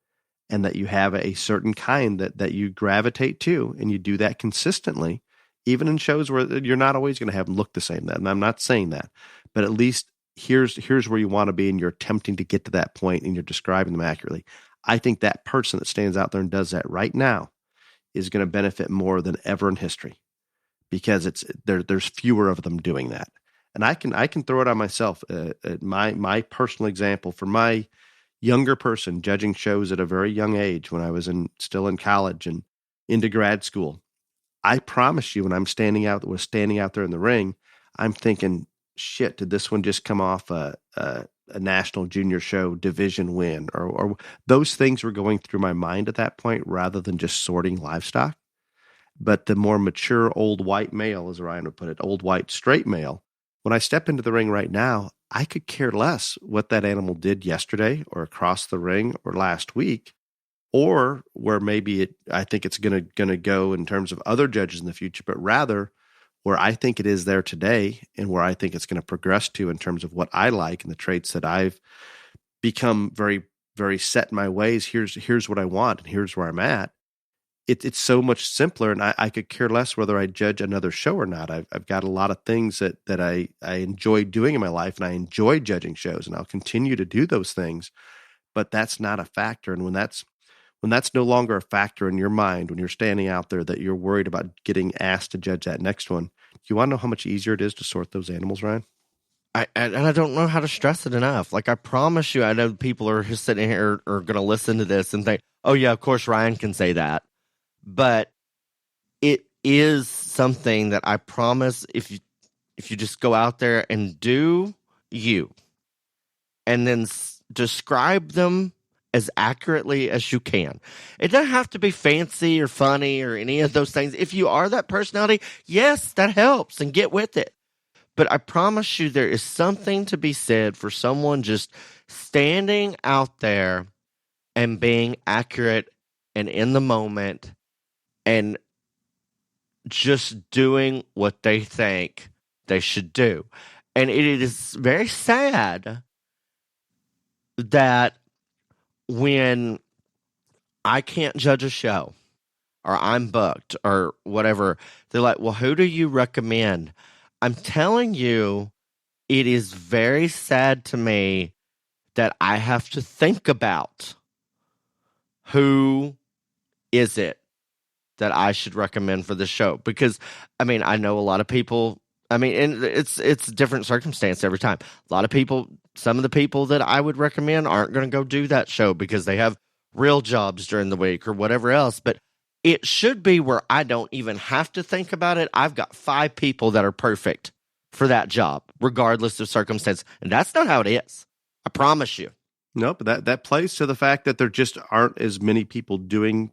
and that you have a certain kind that you gravitate to, and you do that consistently, even in shows where you're not always going to have them look the same. And I'm not saying that, but at least here's where you want to be, and you're attempting to get to that point, and you're describing them accurately. I think that person that stands out there and does that right now is going to benefit more than ever in history, because there's fewer of them doing that. And I can throw it on myself. My personal example for my younger person judging shows at a very young age when I was still in college and into grad school. I promise you, when I'm standing out there in the ring, I'm thinking, shit, did this one just come off a national junior show division win? Or those things were going through my mind at that point rather than just sorting livestock. But the more mature old white male, as Ryan would put it, old white straight male, when I step into the ring right now, I could care less what that animal did yesterday or across the ring or last week, or where maybe I think it's going to go in terms of other judges in the future, but rather where I think it is there today and where I think it's going to progress to in terms of what I like and the traits that I've become very, very set in my ways. Here's what I want and here's where I'm at. it's so much simpler, and I could care less whether I judge another show or not. I've got a lot of things that I enjoy doing in my life, and I enjoy judging shows, and I'll continue to do those things. But that's not a factor, and when that's no longer a factor in your mind, when you're standing out there that you're worried about getting asked to judge that next one, do you want to know how much easier it is to sort those animals, Ryan? And I don't know how to stress it enough. Like, I promise you, I know people are just sitting here are going to listen to this and think, oh yeah, of course Ryan can say that. But it is something that I promise if you just go out there and do you, and then describe them as accurately as you can. It doesn't have to be fancy or funny or any of those things. If you are that personality, yes, that helps, and get with it. But I promise you there is something to be said for someone just standing out there and being accurate and in the moment and just doing what they think they should do. And it is very sad that when I can't judge a show or I'm booked or whatever, they're like, well, who do you recommend? I'm telling you, it is very sad to me that I have to think about who is it that I should recommend for the show. Because, I mean, I know a lot of people, I mean, and it's a different circumstance every time. A lot of people, some of the people that I would recommend aren't going to go do that show because they have real jobs during the week or whatever else. But it should be where I don't even have to think about it. I've got 5 people that are perfect for that job, regardless of circumstance. And that's not how it is. I promise you. No, but that plays to the fact that there just aren't as many people doing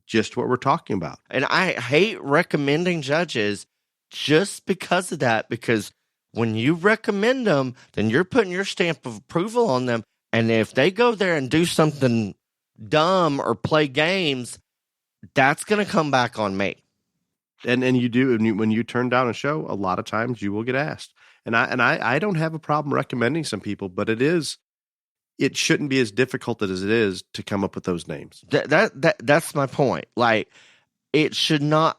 just what we're talking about. And I hate recommending judges just because of that, because when you recommend them, then you're putting your stamp of approval on them. And if they go there and do something dumb or play games, that's going to come back on me. And you do, when you turn down a show, a lot of times you will get asked. And I don't have a problem recommending some people, but it shouldn't be as difficult as it is to come up with those names. That's my point. Like, I should not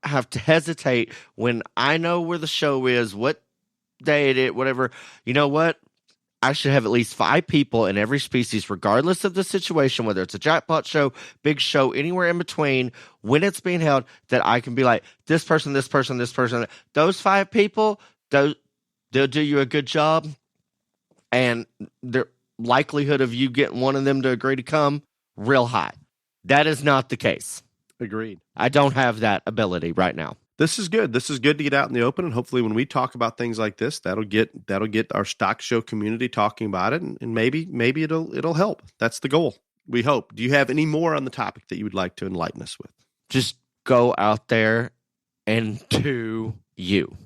have to hesitate when I know where the show is, what day it is, whatever. You know what? I should have at least 5 people in every species, regardless of the situation, whether it's a jackpot show, big show, anywhere in between, when it's being held, that I can be like, this person, this person, this person. Those 5 people, they'll do you a good job. And the likelihood of you getting one of them to agree to come, real high. That is not the case. Agreed. I don't have that ability right now. This is good. This is good to get out in the open, and hopefully when we talk about things like this, that'll get our stock show community talking about it, and maybe it'll help. That's the goal. We hope. Do you have any more on the topic that you would like to enlighten us with? Just go out there and do you.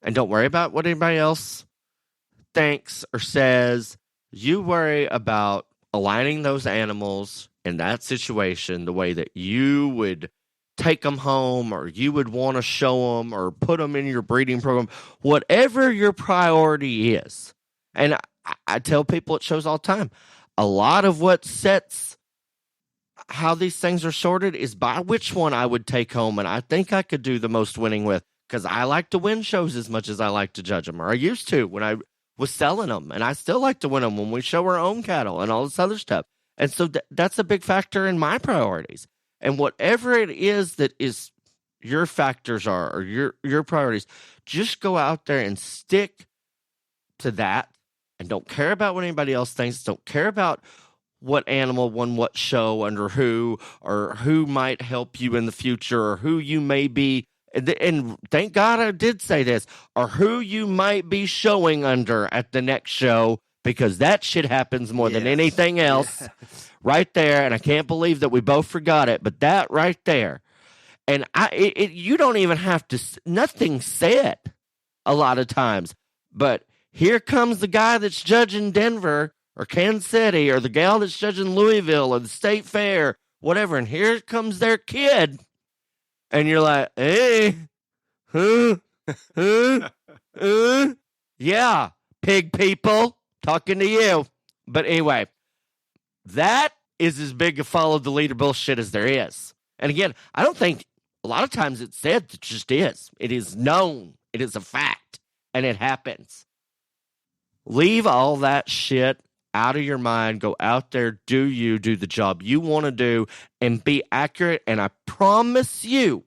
And don't worry about what anybody else thinks or says. You worry about aligning those animals in that situation the way that you would take them home, or you would want to show them or put them in your breeding program, whatever your priority is. And I tell people at shows all the time, a lot of what sets how these things are sorted is by which one I would take home, and I think I could do the most winning with, because I like to win shows as much as I like to judge them, or I used to when I was selling them, and I still like to win them when we show our own cattle and all this other stuff. And so that's a big factor in my priorities. And whatever it is that is your factors are, or your priorities, just go out there and stick to that, and don't care about what anybody else thinks. Don't care about what animal won what show under who, or who might help you in the future, or who you may be. And thank God I did say this, or who you might be showing under at the next show, because that shit happens more than anything else. Yes. Right there. And I can't believe that we both forgot it, but that right there. And you don't even have to, nothing said a lot of times, but here comes the guy that's judging Denver or Kansas City, or the gal that's judging Louisville or the State Fair, whatever. And here comes their kid. And you're like, hey, yeah, pig people, talking to you. But anyway, that is as big a follow the leader bullshit as there is. And again, I don't think a lot of times it's said, it just is. It is known. It is a fact. And it happens. Leave all that shit out of your mind. Go out there, do the job you want to do, and be accurate. And I promise you,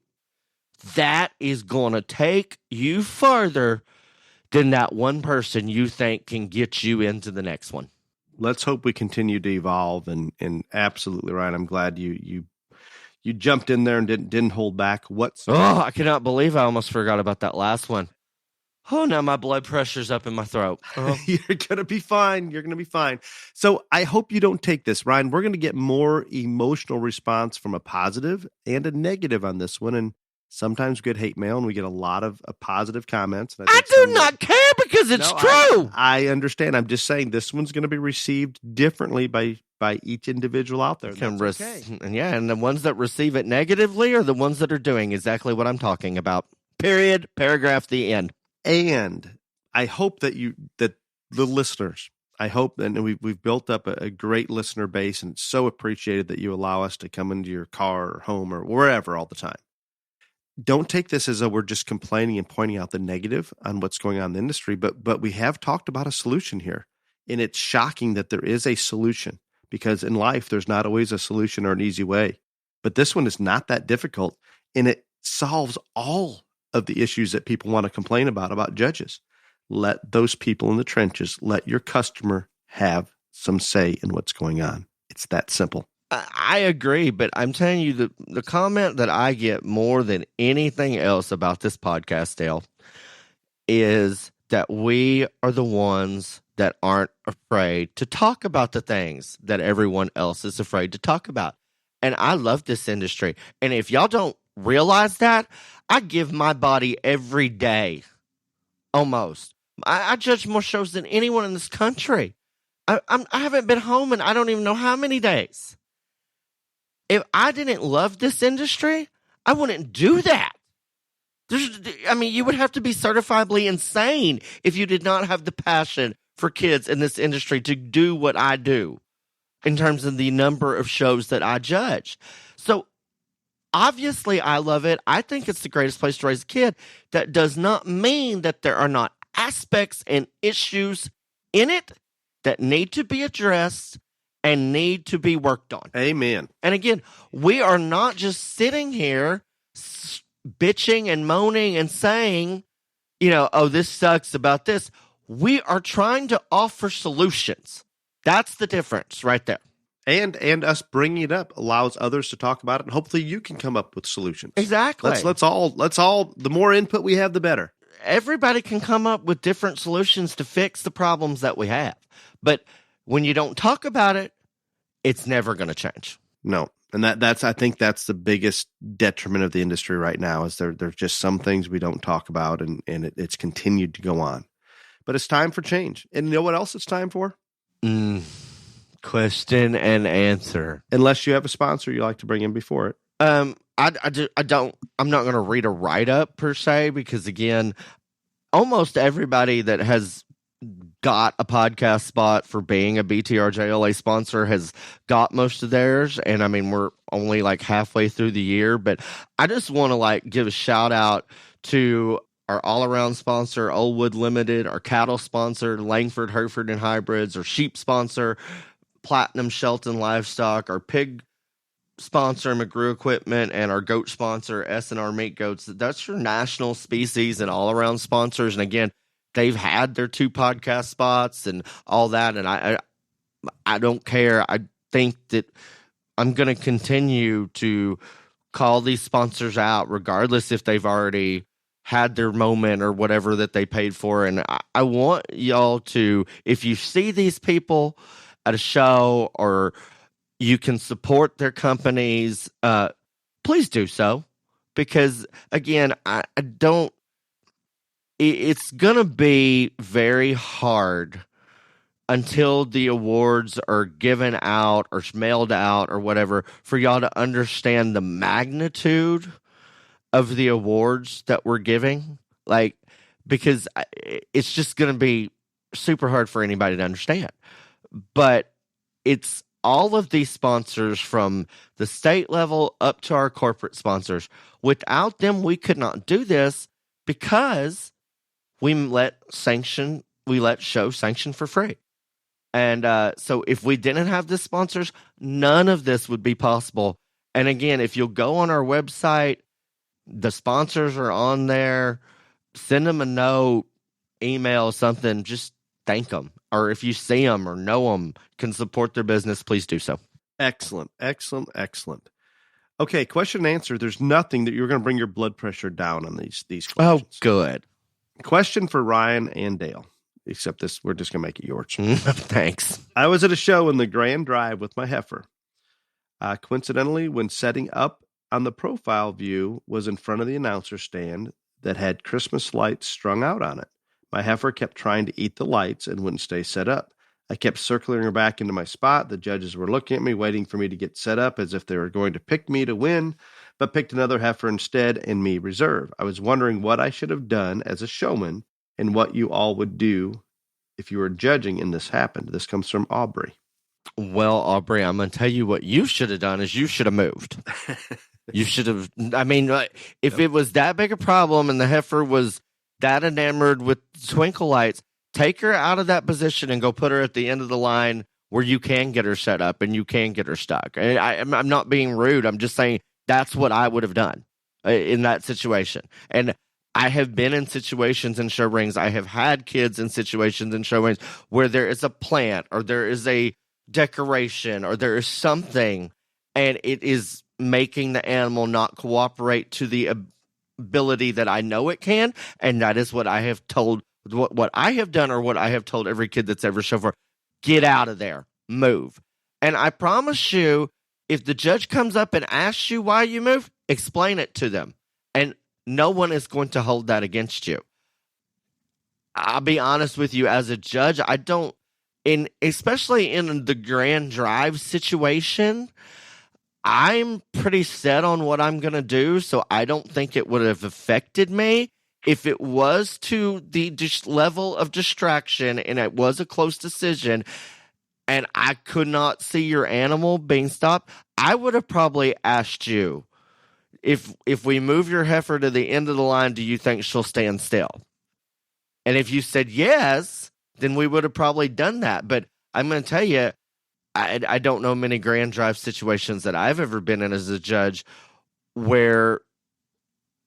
that is going to take you further than that one person you think can get you into the next one. Let's hope we continue to evolve. And absolutely, Ryan, I'm glad you jumped in there and didn't hold back. I cannot believe I almost forgot about that last one. Oh, now my blood pressure's up in my throat. Oh. You're going to be fine. You're going to be fine. So I hope you don't take this, Ryan. We're going to get more emotional response from a positive and a negative on this one. And sometimes we get hate mail and we get a lot of positive comments. And I do not care because it's true. I understand. I'm just saying this one's going to be received differently by each individual out there. Okay. And the ones that receive it negatively are the ones that are doing exactly what I'm talking about. Period. Paragraph. The end. And I hope that the listeners, I hope, and we've built up a great listener base, and it's so appreciated that you allow us to come into your car or home or wherever all the time. Don't take this as though we're just complaining and pointing out the negative on what's going on in the industry, but we have talked about a solution here. And it's shocking that there is a solution, because in life, there's not always a solution or an easy way. But this one is not that difficult, and it solves all of the issues that people want to complain about judges. Let those people in the trenches, let your customer have some say in what's going on. It's that simple. I agree, but I'm telling you, the comment that I get more than anything else about this podcast, Dale, is that we are the ones that aren't afraid to talk about the things that everyone else is afraid to talk about. And I love this industry. And if y'all don't realize that, I give my body every day, almost. I judge more shows than anyone in this country. I haven't been home in I don't even know how many days. If I didn't love this industry, I wouldn't do that. You would have to be certifiably insane if you did not have the passion for kids in this industry to do what I do in terms of the number of shows that I judge. So obviously, I love it. I think it's the greatest place to raise a kid. That does not mean that there are not aspects and issues in it that need to be addressed and need to be worked on. Amen. And again, we are not just sitting here bitching and moaning and saying, oh, this sucks about this. We are trying to offer solutions. That's the difference right there. And us bringing it up allows others to talk about it, and hopefully you can come up with solutions. Exactly. Let's all. The more input we have, the better. Everybody can come up with different solutions to fix the problems that we have. But when you don't talk about it, it's never going to change. No. And I think that's the biggest detriment of the industry right now, is there's just some things we don't talk about, and it's continued to go on. But it's time for change. And you know what else it's time for? Question and answer. Unless you have a sponsor you like to bring in before it. I'm not going to read a write-up per se, because again, almost everybody that has got a podcast spot for being a BTRJLA sponsor has got most of theirs. And we're only like halfway through the year, but I just want to give a shout out to our all-around sponsor, Oldwood Limited, our cattle sponsor, Langford, Hereford and Hybrids, our sheep sponsor, Platinum Shelton Livestock, our pig sponsor, McGrew Equipment, and our goat sponsor, S&R Meat Goats. That's your national species and all-around sponsors. And again, they've had their 2 podcast spots and all that, and I don't care. I think that I'm going to continue to call these sponsors out, regardless if they've already had their moment or whatever that they paid for. And I want y'all to, if you see these people at a show or you can support their companies, please do so. Because again, I don't, it's going to be very hard until the awards are given out or mailed out or whatever for y'all to understand the magnitude of the awards that we're giving. Because it's just going to be super hard for anybody to understand. But it's all of these sponsors from the state level up to our corporate sponsors. Without them, we could not do this because we let show sanction for free. And so if we didn't have the sponsors, none of this would be possible. And again, if you'll go on our website, the sponsors are on there. Send them a note, email, something. Just thank them. Or if you see them or know them, can support their business, please do so. Excellent, excellent, excellent. Okay, question and answer. There's nothing that you're going to bring your blood pressure down on these questions. Oh, good. Question for Ryan and Dale. Except this, we're just going to make it yours. Thanks. I was at a show in the Grand Drive with my heifer. Coincidentally, when setting up on the profile view was in front of the announcer stand that had Christmas lights strung out on it. My heifer kept trying to eat the lights and wouldn't stay set up. I kept circling her back into my spot. The judges were looking at me, waiting for me to get set up as if they were going to pick me to win, but picked another heifer instead and me reserve. I was wondering what I should have done as a showman and what you all would do if you were judging and this happened. This comes from Aubrey. Well, Aubrey, I'm going to tell you what you should have done is you should have moved. You should have, I mean, if it was that big a problem and the heifer was that enamored with twinkle lights, take her out of that position and go put her at the end of the line where you can get her set up and you can get her stuck. I'm not being rude. I'm just saying that's what I would have done in that situation. And I have been in situations in show rings. I have had kids in situations in show rings where there is a plant or there is a decoration or there is something and it is making the animal not cooperate to the ability that I know it can. And that is what I have told, what I have done or what I have told every kid that's ever shown for. Get out of there. Move. And I promise you, if the judge comes up and asks you why you move, explain it to them. And no one is going to hold that against you. I'll be honest with you, as a judge, I don't, especially in the Grand Drive situation, I'm pretty set on what I'm going to do, so I don't think it would have affected me. If it was to the level of distraction and it was a close decision and I could not see your animal being stopped, I would have probably asked you, if we move your heifer to the end of the line, do you think she'll stand still? And if you said yes, then we would have probably done that. But I'm going to tell you, I don't know many Grand Drive situations that I've ever been in as a judge where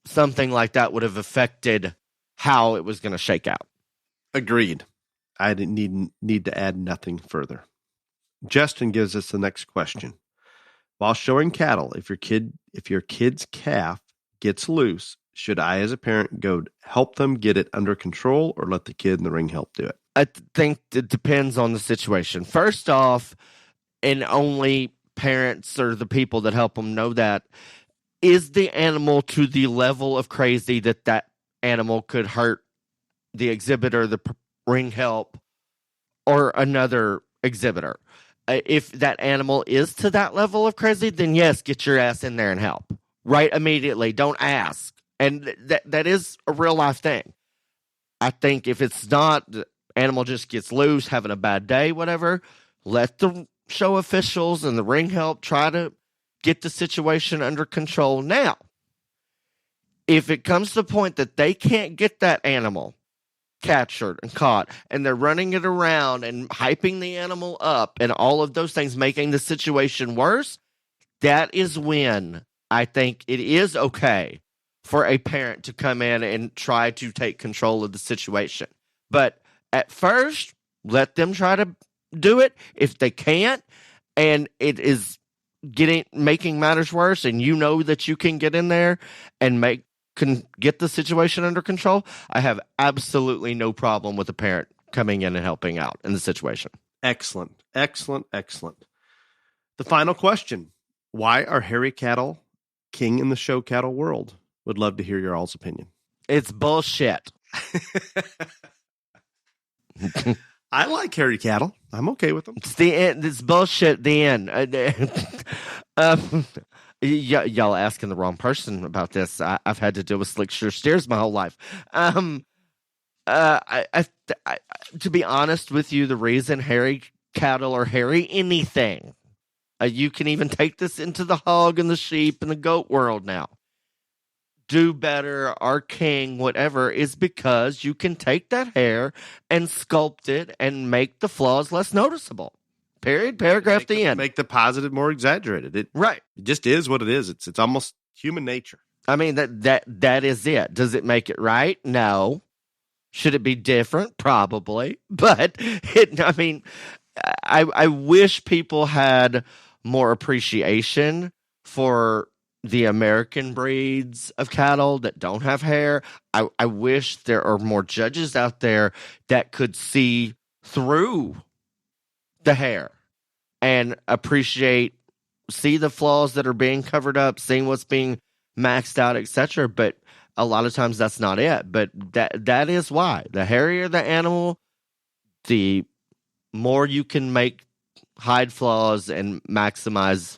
something like that would have affected how it was going to shake out. Agreed. I didn't need to add nothing further. Justin gives us the next question. While showing cattle, if your kid's calf gets loose, should I, as a parent, go help them get it under control or let the kid in the ring help do it? I think it depends on the situation. First off, and only parents or the people that help them know that, is the animal to the level of crazy that animal could hurt the exhibitor, the ring help, or another exhibitor? If that animal is to that level of crazy, then yes, get your ass in there and help. Right immediately. Don't ask. And that is a real life thing. I think if it's not, the animal just gets loose, having a bad day, whatever, let the show officials and the ring help try to get the situation under control. Now, if it comes to the point that they can't get that animal captured and caught, and they're running it around and hyping the animal up and all of those things, making the situation worse, that is when I think it is okay for a parent to come in and try to take control of the situation. But at first, let them try to do it. If they can't, and it is making matters worse, and you know that you can get in there and can get the situation under control, I have absolutely no problem with a parent coming in and helping out in the situation. Excellent, excellent, excellent. The final question. Why are hairy cattle king in the show cattle world? Would love to hear your all's opinion. It's bullshit. I like hairy cattle. I'm okay with them. It's the end. It's bullshit. The end. Y'all asking the wrong person about this. I've had to deal with slick sure steers my whole life. To be honest with you, the reason hairy cattle or hairy anything, You can even take this into the hog and the sheep and the goat world now. Do better, our king, whatever, is because you can take that hair and sculpt it and make the flaws less noticeable. Period. Paragraph, the end. Make the positive more exaggerated. It just is what it is. It's almost human nature. I mean, that is it. Does it make it right? No. Should it be different? Probably. But I wish people had more appreciation for the American breeds of cattle that don't have hair. I wish there are more judges out there that could see through the hair and see the flaws that are being covered up, seeing what's being maxed out, etc. But a lot of times that's not it. But that is why. The hairier the animal, the more you can hide flaws and maximize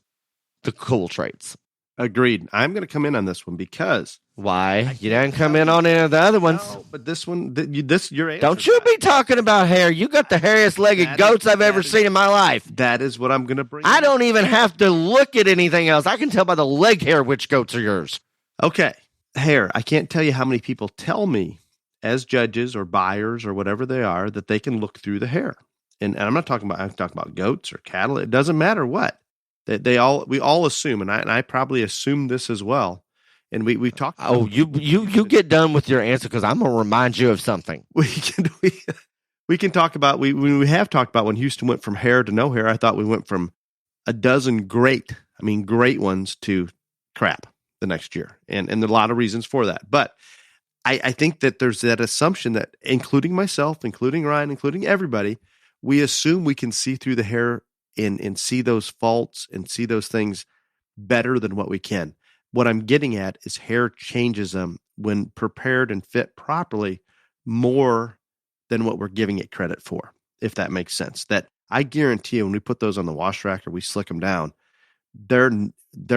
the cool traits. Agreed. I'm going to come in on this one because... Why? You didn't come in on any of the other ones. No, but this one, your answer. Don't you be talking about hair. You got the hairiest legged goats I've ever seen in my life. That is what I'm going to bring. I don't even have to look at anything else. I can tell by the leg hair which goats are yours. Okay. Hair. I can't tell you how many people tell me as judges or buyers or whatever they are that they can look through the hair. And I'm talking about goats or cattle. It doesn't matter what. We all assume, and I probably assume this as well. And we talked. Oh, you get done with your answer because I'm gonna remind you of something. We can talk about we have talked about when Houston went from hair to no hair. I thought we went from a dozen great ones to crap the next year, and there are a lot of reasons for that. But I think that there's that assumption that, including myself, including Ryan, including everybody, we assume we can see through the hair and see those faults and see those things better than what we can. What I'm getting at is hair changes them when prepared and fit properly more than what we're giving it credit for, if that makes sense. That I guarantee you when we put those on the wash rack or we slick them down, they're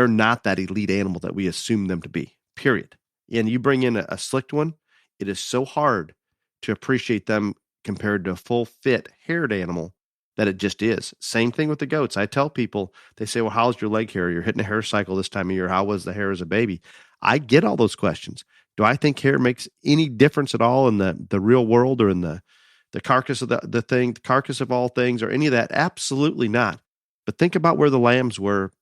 not that elite animal that we assume them to be, period. And you bring in a slicked one, it is so hard to appreciate them compared to a full fit haired animal that it just is. Same thing with the goats. I tell people, they say, well, how's your leg hair? You're hitting a hair cycle this time of year. How was the hair as a baby? I get all those questions. Do I think hair makes any difference at all in the real world or in the carcass of the thing, the carcass of all things, or any of that? Absolutely not. But think about where the lambs were.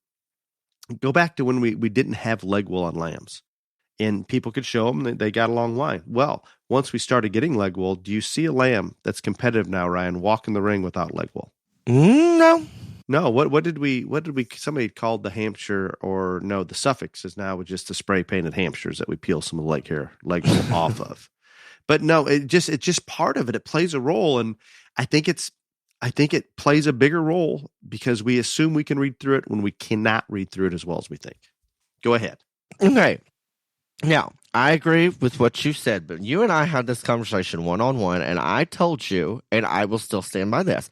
Go back to when we didn't have leg wool on lambs. And people could show them that they got a long line. Well, once we started getting leg wool, do you see a lamb that's competitive now, Ryan, walk in the ring without leg wool? No. No. What did we? Somebody called the Hampshire, or no, the Suffolk is now with just the spray painted Hampshires that we peel some of the leg wool off of. But no, it's just part of it. It plays a role, and I think it plays a bigger role because we assume we can read through it when we cannot read through it as well as we think. Go ahead. Okay. Now, I agree with what you said, but you and I had this conversation one-on-one, and I told you, and I will still stand by this,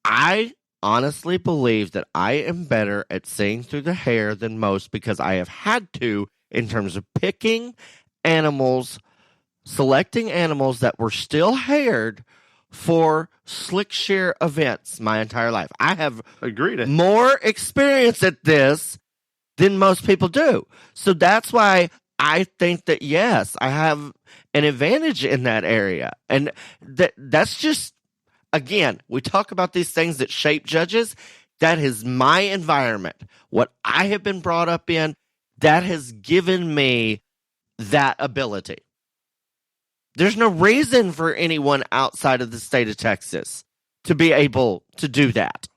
I honestly believe that I am better at seeing through the hair than most because I have had to in terms of picking animals, selecting animals that were still haired for slick shear events my entire life. I have more experience at this than most people do. So that's why I think that, yes, I have an advantage in that area. And that's just, again, we talk about these things that shape judges. That is my environment. What I have been brought up in, that has given me that ability. There's no reason for anyone outside of the state of Texas to be able to do that.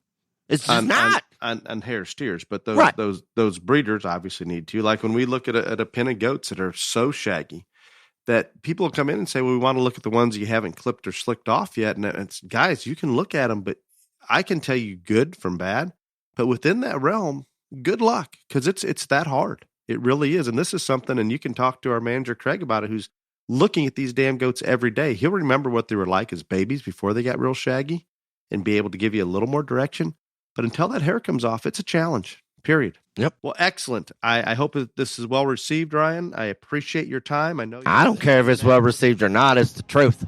It's just not. On hair steers, but those breeders obviously need to. Like when we look at a pen of goats that are so shaggy that people come in and say, well, we want to look at the ones you haven't clipped or slicked off yet. And it's, guys, you can look at them, but I can tell you good from bad. But within that realm, good luck, because it's that hard. It really is. And this is something, and you can talk to our manager, Craig, about it, who's looking at these damn goats every day. He'll remember what they were like as babies before they got real shaggy and be able to give you a little more direction. But until that hair comes off, it's a challenge, period. Yep. Well, excellent. I hope that this is well received, Ryan. I appreciate your time. I don't care if it's well received or not. It's the truth.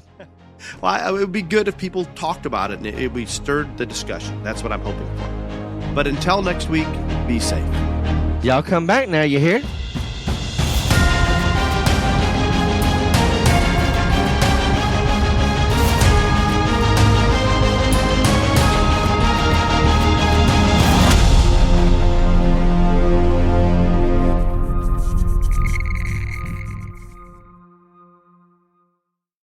Well, it would be good if people talked about it and we stirred the discussion. That's what I'm hoping for. But until next week, be safe. Y'all come back now, you hear?